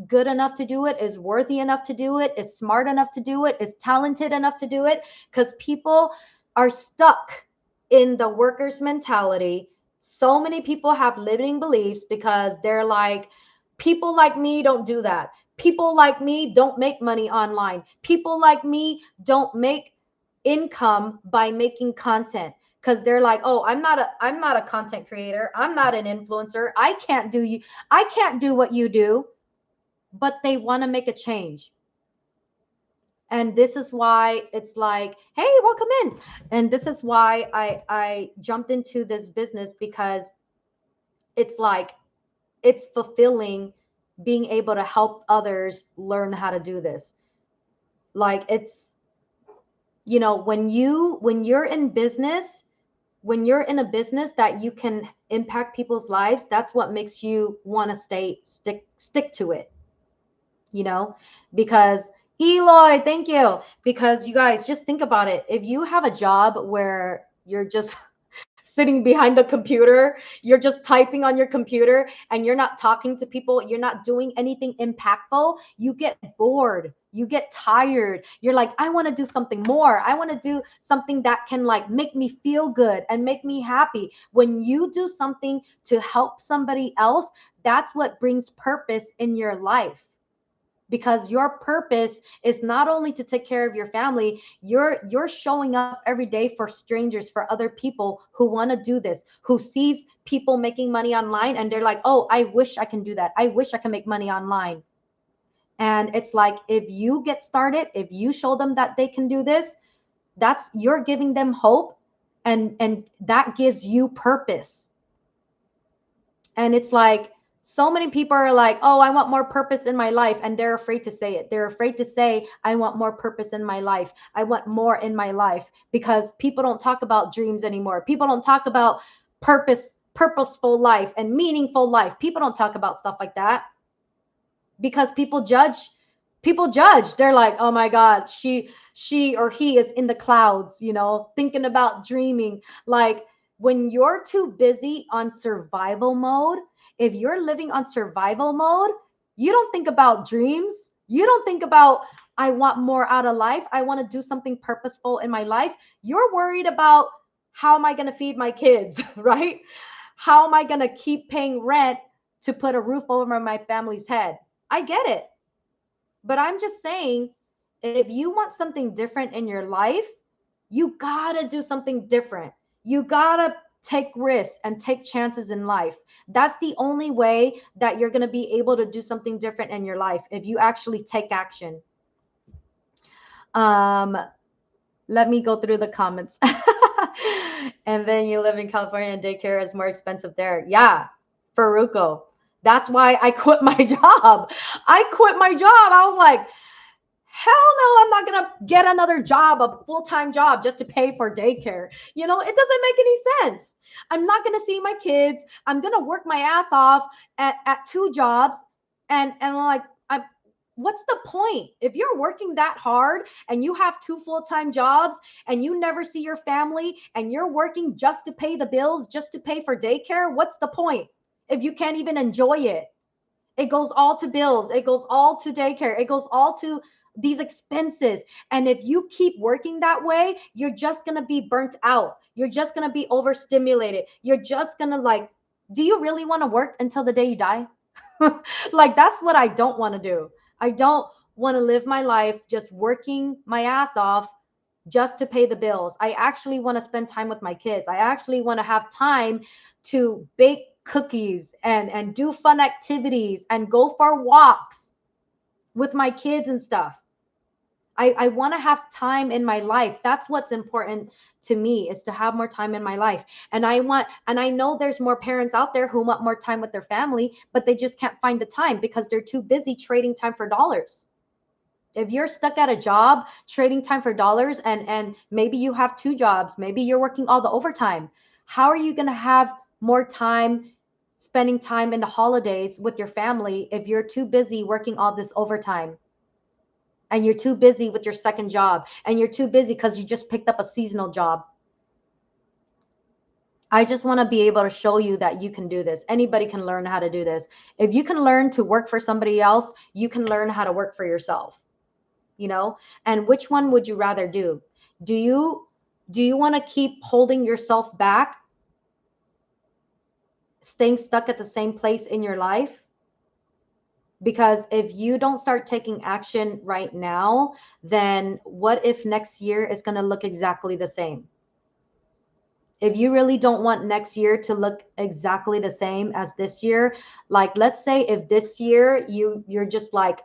good enough to do it, is worthy enough to do it, is smart enough to do it, is talented enough to do it. Because people are stuck in the workers mentality. So many people have limiting beliefs because they're like, people like me don't do that. People like me don't make money online. People like me don't make income by making content, because they're like, oh, I'm not a content creator, I'm not an influencer, I can't do what you do. But they want to make a change. And this is why it's like, hey, welcome in. And this is why I jumped into this business, because it's like, it's fulfilling being able to help others learn how to do this. Like, it's, when you're in business, when you're in a business that you can impact people's lives, that's what makes you want to stick to it, you know? Because Eloy, thank you. Because you guys just think about it. If you have a job where you're just sitting behind the computer, you're just typing on your computer and you're not talking to people, you're not doing anything impactful, you get bored, you get tired. You're like, I want to do something more. I want to do something that can like make me feel good and make me happy. When you do something to help somebody else, that's what brings purpose in your life, because your purpose is not only to take care of your family, you're showing up every day for strangers, for other people who want to do this, who sees people making money online and they're like, oh, I wish I can do that, I wish I can make money online. And it's like, if you get started, if you show them that they can do this, that's, you're giving them hope, and that gives you purpose. And it's like, so many people are like, oh, I want more purpose in my life. And they're afraid to say it. They're afraid to say, I want more purpose in my life. I want more in my life, because people don't talk about dreams anymore. People don't talk about purposeful life and meaningful life. People don't talk about stuff like that, because people judge. They're like, oh my god, she or he is in the clouds, thinking about dreaming. Like, when you're too busy on survival mode, if you're living on survival mode, you don't think about dreams. You don't think about, I want more out of life, I want to do something purposeful in my life. You're worried about, how am I going to feed my kids? Right? How am I going to keep paying rent to put a roof over my family's head? I get it. But I'm just saying, if you want something different in your life, you gotta do something different. You gotta take risks and take chances in life. That's the only way that you're gonna be able to do something different in your life, if you actually take action. Um, Let me go through the comments. And then you live in California and daycare is more expensive there. Yeah, Faruko. That's why I quit my job. I quit my job. I was like, hell no, I'm not going to get another job, a full-time job, just to pay for daycare. It doesn't make any sense. I'm not going to see my kids. I'm going to work my ass off at two jobs. And like, what's the point? If you're working that hard and you have two full-time jobs and you never see your family and you're working just to pay the bills, just to pay for daycare, what's the point if you can't even enjoy it? It goes all to bills. It goes all to daycare. It goes all to these expenses. And if you keep working that way, you're just going to be burnt out. You're just going to be overstimulated. You're just going to like, do you really want to work until the day you die? Like, that's what I don't want to do. I don't want to live my life just working my ass off just to pay the bills. I actually want to spend time with my kids. I actually want to have time to bake cookies and do fun activities and go for walks with my kids and stuff. I want to have time in my life. That's what's important to me, is to have more time in my life. And I know there's more parents out there who want more time with their family, but they just can't find the time because they're too busy trading time for dollars. If you're stuck at a job trading time for dollars, and maybe you have two jobs, maybe you're working all the overtime, how are you going to have more time spending time in the holidays with your family if you're too busy working all this overtime, and you're too busy with your second job, and you're too busy because you just picked up a seasonal job? I just want to be able to show you that you can do this. Anybody can learn how to do this. If you can learn to work for somebody else, you can learn how to work for yourself. You know, and which one would you rather do? Do you want to keep holding yourself back, staying stuck at the same place in your life? Because if you don't start taking action right now, then what if next year is going to look exactly the same? If you really don't want next year to look exactly the same as this year, like let's say if this year you're just like,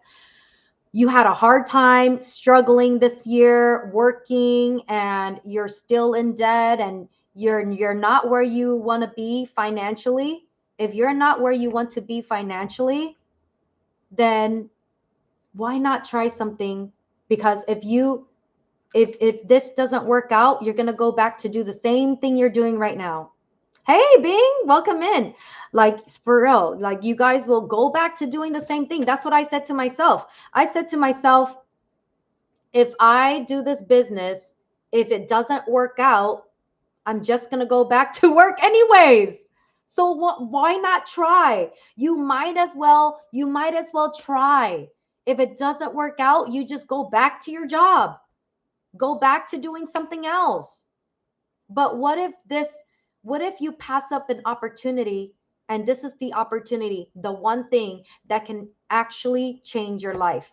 you had a hard time struggling this year working, and you're still in debt, and you're not where you want to be financially. If you're not where you want to be financially, then why not try something? Because if this doesn't work out, you're going to go back to do the same thing you're doing right now. Hey, Bing, welcome in. Like, for real, like you guys will go back to doing the same thing. That's what I said to myself. I said to myself, if I do this business, if it doesn't work out, I'm just going to go back to work anyways. So why not try? You might as well try. If it doesn't work out, you just go back to your job. Go back to doing something else. But what if you pass up an opportunity, and this is the opportunity, the one thing that can actually change your life,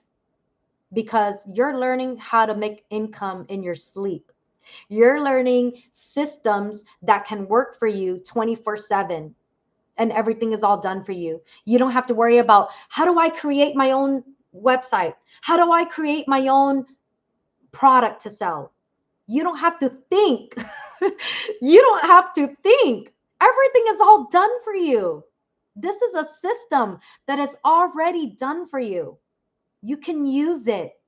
because you're learning how to make income in your sleep. You're learning systems that can work for you 24/7, and everything is all done for you. You don't have to worry about, how do I create my own website? How do I create my own product to sell? You don't have to think. You don't have to think. Everything is all done for you. This is a system that is already done for you. You can use it.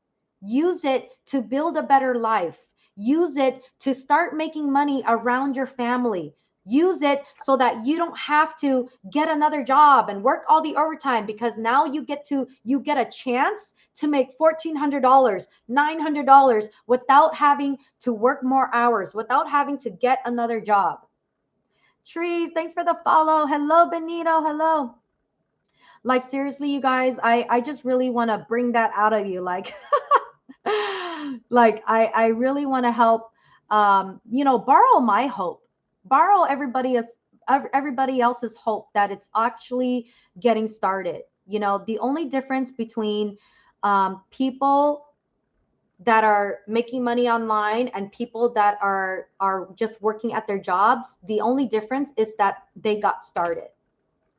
Use it to build a better life. Use it to start making money around your family. Use it so that you don't have to get another job and work all the overtime, because now you get a chance to make $1,400, $900 without having to work more hours, without having to get another job. Trees, thanks for the follow. Hello, Benito. Hello. Like, seriously, you guys, I just really want to bring that out of you. Like, like I really want to help, borrow my hope, borrow everybody else's hope that it's actually getting started. The only difference between people that are making money online and people that are just working at their jobs, the only difference is that they got started.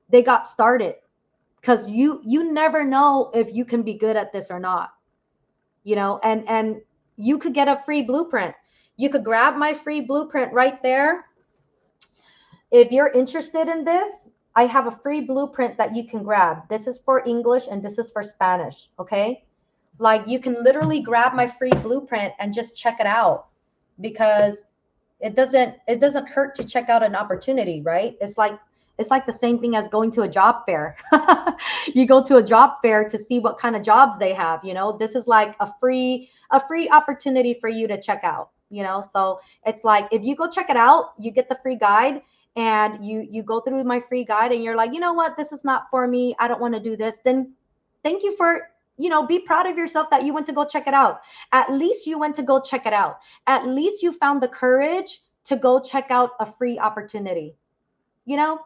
They got started, because you never know if you can be good at this or not. And you could get a free blueprint. You could grab my free blueprint right there. If you're interested in this, I have a free blueprint that you can grab. This is for English and this is for Spanish. Okay, like, you can literally grab my free blueprint and just check it out, because it doesn't hurt to check out an opportunity, right? It's like the same thing as going to a job fair. You go to a job fair to see what kind of jobs they have. This is like a free opportunity for you to check out. So it's like, if you go check it out, you get the free guide, and you go through my free guide, and you're like, you know what, this is not for me, I don't want to do this. Then thank you for, be proud of yourself that you went to go check it out. At least you went to go check it out. At least you found the courage to go check out a free opportunity. you know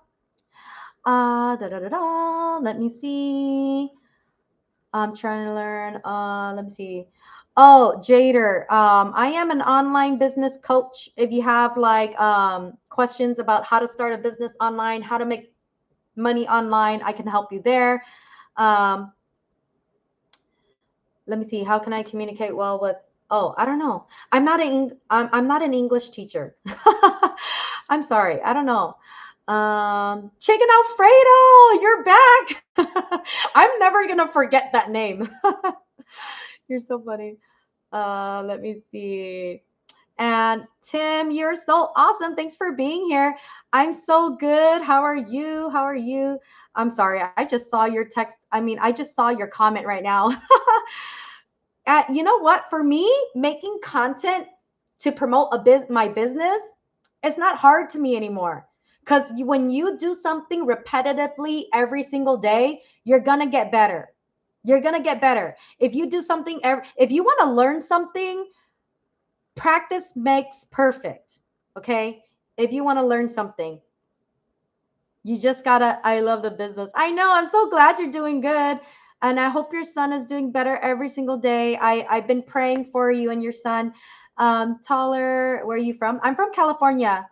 Da, da, da, da. Let me see. I'm trying to learn. Let me see. Oh, Jader, I am an online business coach. If you have like questions about how to start a business online, how to make money online, I can help you there. um, Let me see. How can I communicate well with? Oh, I don't know. I'm not an English teacher. I'm sorry. I don't know. Chicken Alfredo, you're back. I'm never gonna forget that name. You're so funny. Let me see. And Tim, you're so awesome. Thanks for being here. I'm so good. How are you? How are you? I'm sorry. I just saw your text. I mean, I just saw your comment right now. You know what? For me, making content to promote my business, it's not hard to me anymore. Because when you do something repetitively every single day, you're gonna get better. You're gonna get better. If you do something, if you want to learn something, practice makes perfect. Okay. If you want to learn something, you just gotta. I love the business. I know. I'm so glad you're doing good. And I hope your son is doing better every single day. I've been praying for you and your son. Taller, where are you from? I'm from California.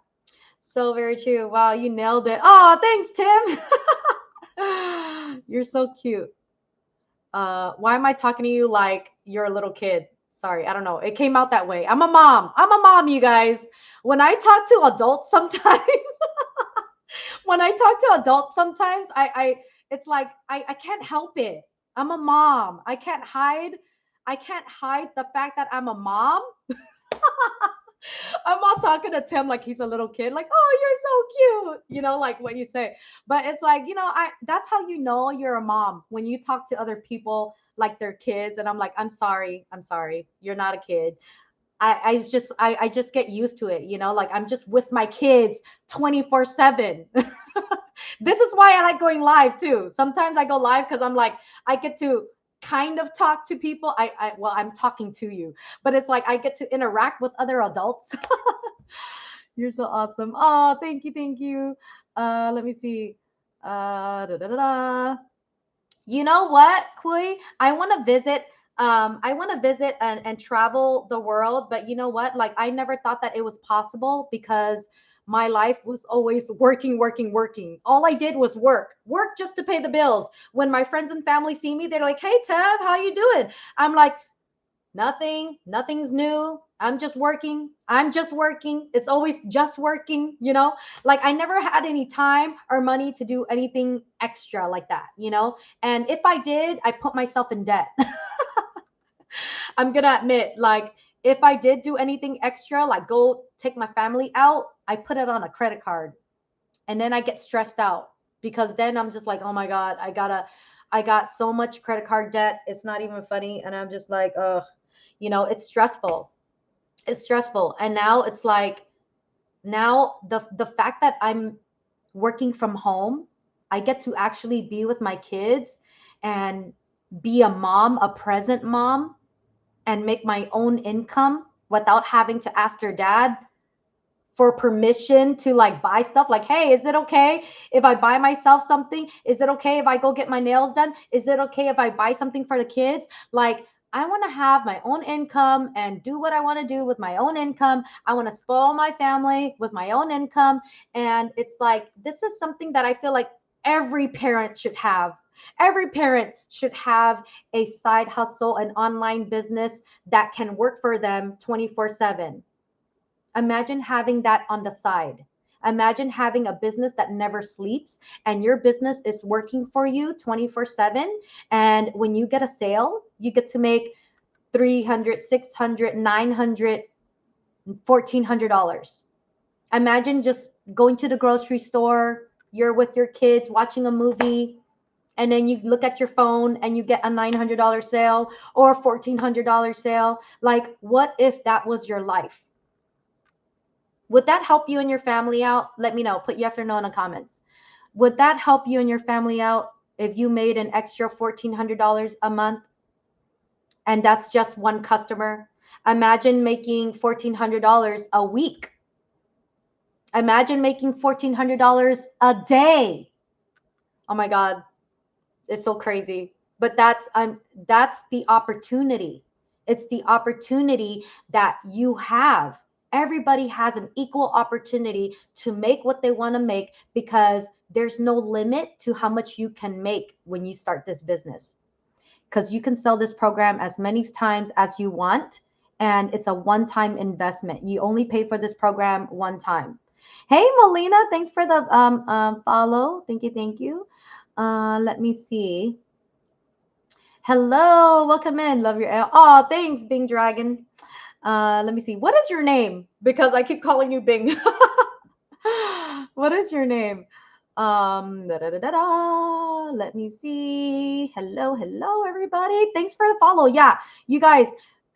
So very true. Wow, you nailed it. Oh, thanks, Tim. You're so cute. Why am I talking to you like you're a little kid? Sorry, I don't know. It came out that way. I'm a mom. I'm a mom, you guys. When I talk to adults sometimes, when I talk to adults sometimes, it's like I can't help it. I'm a mom. I can't hide the fact that I'm a mom. I'm all talking to Tim like he's a little kid, like, oh, you're so cute, like what you say. But it's like, I that's how you know you're a mom when you talk to other people like they're kids. And I'm like, I'm sorry, you're not a kid. I just get used to it, like I'm just with my kids 24/7. This is why I like going live too. Sometimes I go live because I'm like, I get to kind of talk to people. Well, I'm talking to you, but it's like I get to interact with other adults. You're so awesome. Oh, thank you, thank you. Let me see. Da, da, da, da. You know what, Kui? I want to visit and travel the world, but you know what? Like I never thought that it was possible because my life was always working, working, working. All I did was work just to pay the bills. When my friends and family see me, they're like, "Hey, Tev, how you doing?" I'm like, nothing's new. I'm just working. I'm just working. It's always just working. Like I never had any time or money to do anything extra like that. And if I did, I put myself in debt. I'm gonna admit, like, if I did do anything extra, like go take my family out, I put it on a credit card. And then I get stressed out because then I'm just like, oh my God, I got so much credit card debt. It's not even funny. And I'm just like, it's stressful. It's stressful. And now it's like, now the fact that I'm working from home, I get to actually be with my kids and be a mom, a present mom, and make my own income without having to ask their dad for permission to like buy stuff. Like, hey, is it okay if I buy myself something? Is it okay if I go get my nails done? Is it okay if I buy something for the kids? Like, I want to have my own income and do what I want to do with my own income. I want to spoil my family with my own income. And it's like, this is something that I feel like every parent should have. Every parent should have a side hustle, an online business that can work for them 24/7. Imagine having that on the side. Imagine having a business that never sleeps and your business is working for you 24/7. And when you get a sale, you get to make 300, 600, 900, $1,400. Imagine just going to the grocery store, you're with your kids watching a movie, and then you look at your phone and you get a $900 sale or a $1,400 sale. Like, what if that was your life? Would that help you and your family out? Let me know. Put yes or no in the comments. Would that help you and your family out if you made an extra $1,400 a month and that's just one customer? Imagine making $1,400 a week. Imagine making $1,400 a day. Oh my God, it's so crazy. But that's the opportunity. It's the opportunity that you have. Everybody has an equal opportunity to make what they want to make because there's no limit to how much you can make when you start this business. because you can sell this program as many times as you want. And it's a one-time investment. You only pay for this program one time. Hey, Melina, thanks for the follow. Thank you. Thank you. Let me see. Hello, welcome in. Love your. Oh, thanks, Bing Dragon. Let me see. What is your name? Because I keep calling you Bing. What is your name? Da, da, da, da, da. Let me see. Hello, hello, everybody. Thanks for the follow. Yeah, you guys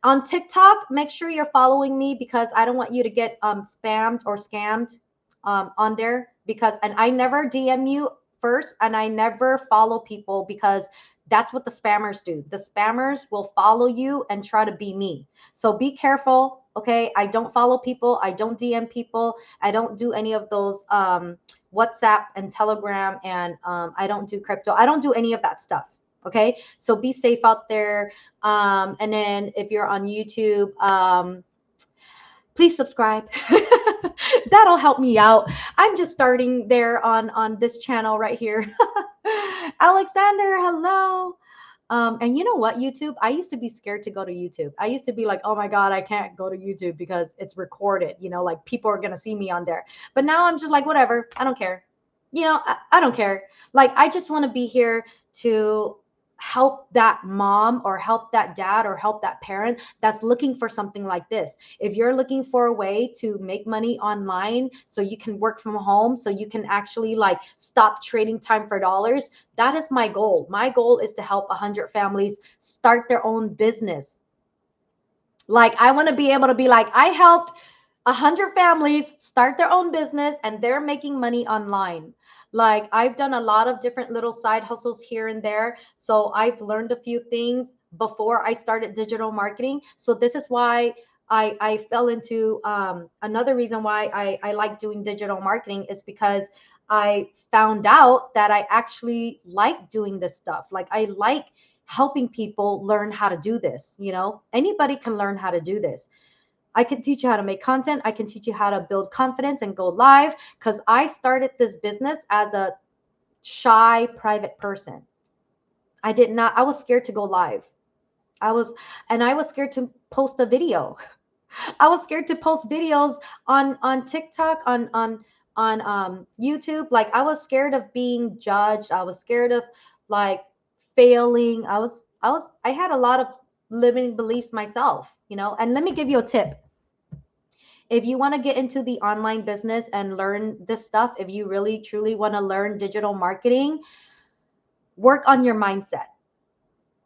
on TikTok, make sure you're following me because I don't want you to get spammed or scammed on there. Because and I never DM you first, and I never follow people because that's what the spammers do. The spammers will follow you and try to be me. So be careful. Okay, I don't follow people. I don't DM people. I don't do any of those WhatsApp and Telegram, and I don't do crypto. I don't do any of that stuff. Okay, so be safe out there. And then if you're on YouTube, please subscribe. That'll help me out. I'm just starting there on this channel right here. Alexander, hello. And you know what, YouTube? I used to be scared to go to YouTube. I used to be like, oh my God, I can't go to YouTube because it's recorded, like people are going to see me on there. But now I'm just like, whatever, I don't care. I don't care. Like, I just want to be here to help that mom or help that dad or help that parent that's looking for something like this. If you're looking for a way to make money online so you can work from home, so you can actually like stop trading time for dollars, that is my goal. My goal is to help 100 families start their own business. Like, I want to be able to be like, I helped 100 families start their own business and they're making money online. Like, I've done a lot of different little side hustles here and there. So I've learned a few things before I started digital marketing. So this is why I fell into another reason why I like doing digital marketing is because I found out that I actually like doing this stuff. Like, I like helping people learn how to do this. Anybody can learn how to do this. I can teach you how to make content. I can teach you how to build confidence and go live, because I started this business as a shy private person. I was scared to go live. I was scared to post a video. I was scared to post videos on TikTok, on YouTube. Like, I was scared of being judged. I was scared of like failing. I had a lot of limiting beliefs myself, And let me give you a tip. If you want to get into the online business and learn this stuff, if you really truly want to learn digital marketing, work on your mindset.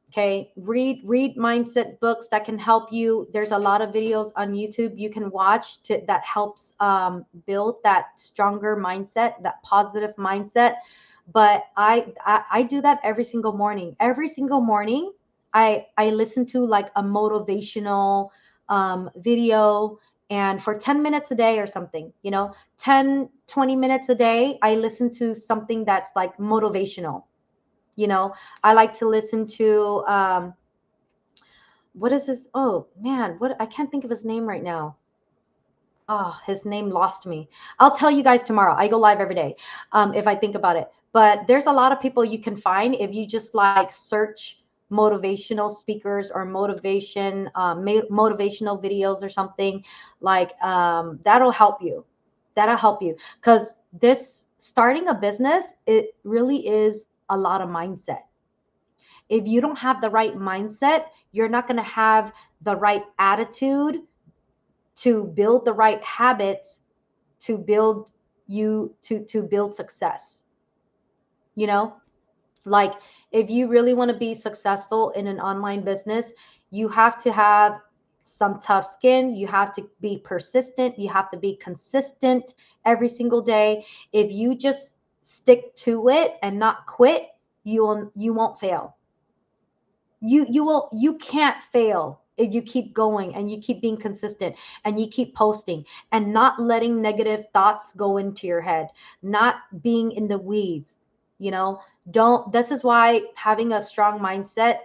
Okay, read mindset books that can help you. There's a lot of videos on YouTube you can watch that helps build that stronger mindset, that positive mindset. But I do that every single morning. Every single morning, I listen to like a motivational video, and for 10 minutes a day or something, 10-20 minutes a day, I listen to something that's like motivational. I like to listen to what is this? Oh man, what, I can't think of his name right now. Oh, his name lost me. I'll tell you guys tomorrow. I go live every day if I think about it. But there's a lot of people you can find if you just like search motivational speakers or motivational videos or something like that'll help you. That'll help you, because this starting a business, it really is a lot of mindset. If you don't have the right mindset, you're not going to have the right attitude to build the right habits to build to build success. Like, if you really want to be successful in an online business, you have to have some tough skin. You have to be persistent. You have to be consistent every single day. If you just stick to it and not quit, you won't fail. You can't fail if you keep going and you keep being consistent and you keep posting and not letting negative thoughts go into your head, not being in the weeds. This is why having a strong mindset,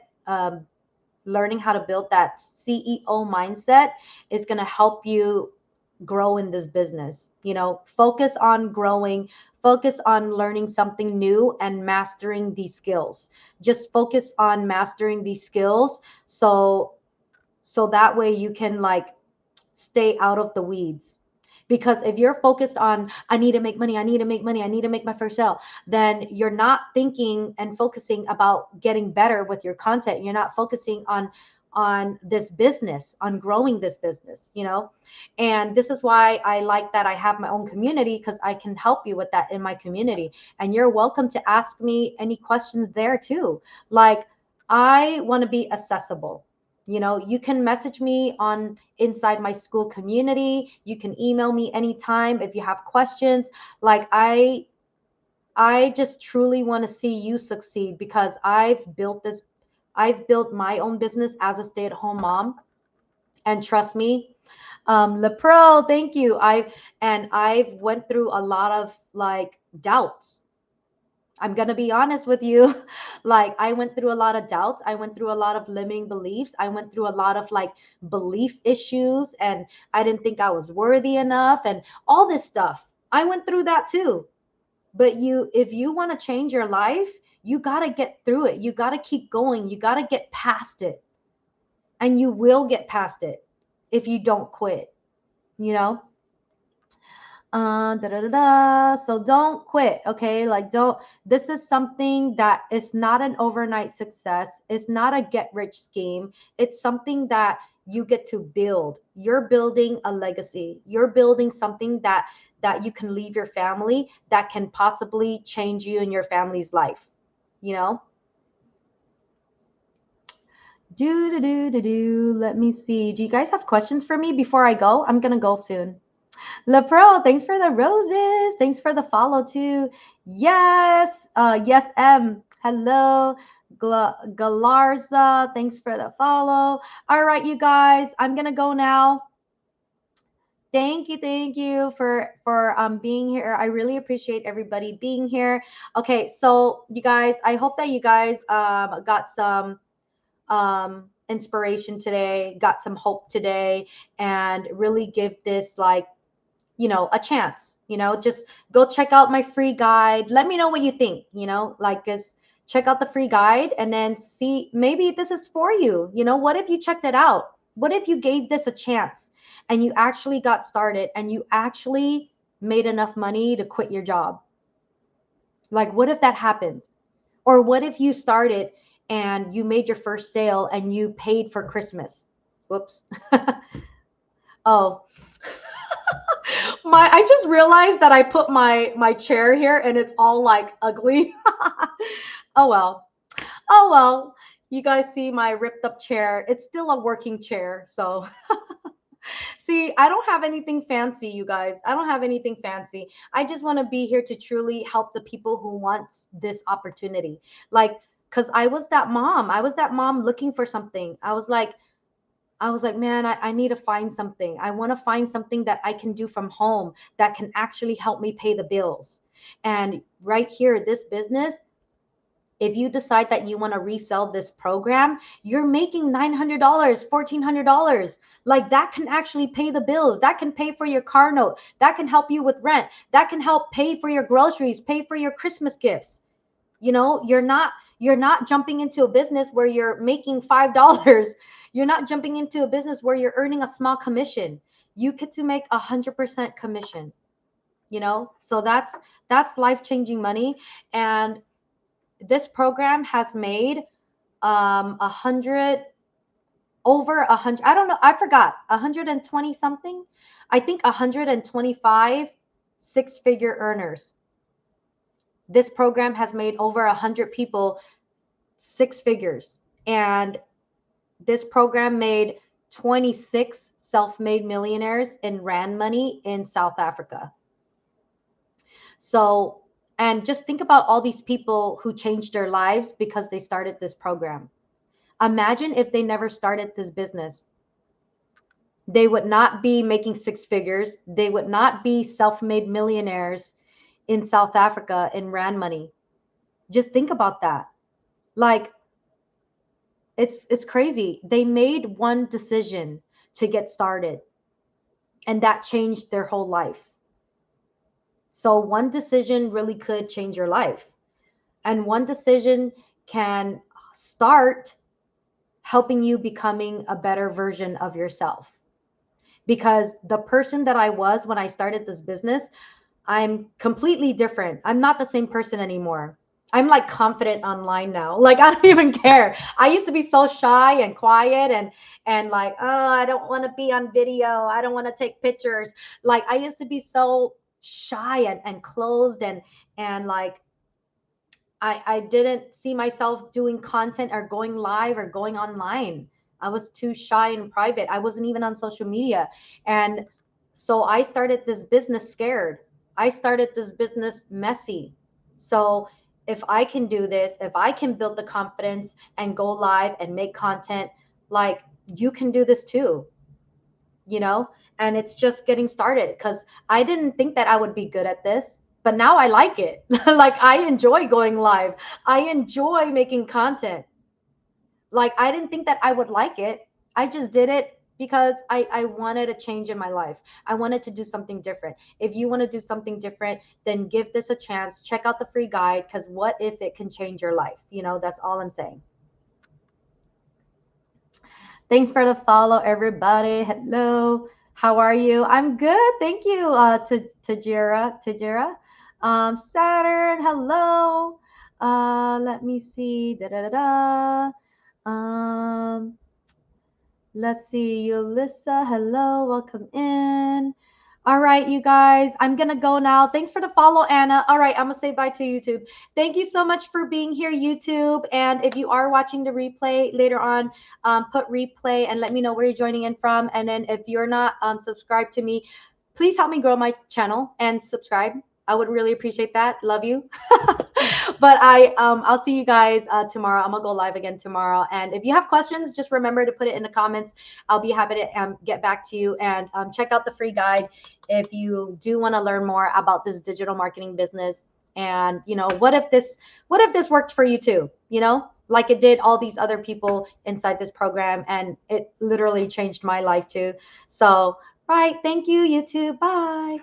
learning how to build that CEO mindset is going to help you grow in this business. Focus on growing, focus on learning something new and mastering these skills. Just focus on mastering these skills, so that way you can like stay out of the weeds. Because if you're focused on, I need to make money, I need to make money, I need to make my first sale, then you're not thinking and focusing about getting better with your content. You're not focusing on this business, on growing this business. And this is why I like that I have my own community, because I can help you with that in my community. And you're welcome to ask me any questions there too. Like, I want to be accessible. You can message me on inside my school community. You can email me anytime if you have questions. Like, I just truly want to see you succeed, because I've built my own business as a stay-at-home mom. And trust me, LePro, thank you. I've went through a lot of like doubts. I'm going to be honest with you. Like, I went through a lot of doubts. I went through a lot of limiting beliefs. I went through a lot of like belief issues, and I didn't think I was worthy enough and all this stuff. I went through that too. But if you want to change your life, you got to get through it. You got to keep going. You got to get past it. And you will get past it if you don't quit, you know? Da, da, da, da. So don't quit, okay? Like, this is something that is not an overnight success. It's not a get rich scheme. It's something that you get to build. You're building a legacy. You're building something that you can leave your family, that can possibly change you and your family's life, you know? Let me see. Do you guys have questions for me before I go? I'm gonna go soon. LaPro, thanks for the roses. Thanks for the follow too. Yes. Yes, M. Hello. Galarza, thanks for the follow. All right, you guys, I'm gonna go now. Thank you for being here. I really appreciate everybody being here. Okay, so you guys, I hope that you guys got some inspiration today, got some hope today, and really give this like a chance. Just go check out my free guide. Let me know what you think. Like, just check out the free guide and then see, maybe this is for you. What if you checked it out? What if you gave this a chance and you actually got started and you actually made enough money to quit your job? Like, what if that happened? Or what if you started and you made your first sale and you paid for Christmas? Whoops. Oh, I just realized that I put my chair here and it's all like ugly. Oh well. Oh well. You guys see my ripped up chair. It's still a working chair. So see, I don't have anything fancy, you guys. I don't have anything fancy. I just want to be here to truly help the people who want this opportunity. Like, because I was that mom. I was that mom looking for something. I was like, man, I need to find something. I want to find something that I can do from home that can actually help me pay the bills. And right here, this business, if you decide that you want to resell this program, you're making $900, $1,400. Like, that can actually pay the bills. That can pay for your car note. That can help you with rent. That can help pay for your groceries, pay for your Christmas gifts. You're not jumping into a business where you're making $5. You're not jumping into a business where you're earning a small commission. You get to make 100% commission. So that's life-changing money. And this program has made 100, over 100, I don't know, I forgot, 120 something. I think 125 six-figure earners. This program has made over 100 people six figures. And this program made 26 self-made millionaires in Rand money in South Africa. So, and just think about all these people who changed their lives because they started this program. Imagine if they never started this business. They would not be making six figures. They would not be self-made millionaires in South Africa in Rand money. Just think about that. Like, it's crazy. They made one decision to get started. and that changed their whole life. So one decision really could change your life. And one decision can start helping you becoming a better version of yourself. Because the person that I was when I started this business, I'm completely different. I'm not the same person anymore. I'm like confident online now. Like I don't even care. I used to be so shy and quiet and like, oh, I don't want to be on video. I don't want to take pictures. Like I used to be so shy and closed and like I didn't see myself doing content or going live or going online. I was too shy and private. I wasn't even on social media. And so I started this business scared. I started this business messy. So if I can do this, if I can build the confidence and go live and make content, like you can do this too, you know? And it's just getting started because I didn't think that I would be good at this, but now I like it. Like I enjoy going live. I enjoy making content. Like I didn't think that I would like it. I just did it because I wanted a change in my life. I wanted to do something different. If you want to do something different, then give this a chance. Check out the free guide because what if it can change your life? You know, that's all I'm saying. Thanks for the follow, everybody. Hello. How are you? I'm good. Thank you, to Tajira. Tajira. Saturn, hello. Let me see. Da da da da. Let's see. Yulissa, hello. Welcome in. All right, you guys, I'm going to go now. Thanks for the follow, Anna. All right, I'm going to say bye to YouTube. Thank you so much for being here, YouTube. And if you are watching the replay later on, put replay and let me know where you're joining in from. And then if you're not subscribed to me, please help me grow my channel and subscribe. I would really appreciate that. Love you. But I'll see you guys tomorrow. I'm gonna go live again tomorrow. And if you have questions, just remember to put it in the comments. I'll be happy to get back to you. And check out the free guide if you do want to learn more about this digital marketing business. And you know, what if this worked for you too? You know, like it did all these other people inside this program, and it literally changed my life too. So, right, thank you, YouTube. Bye.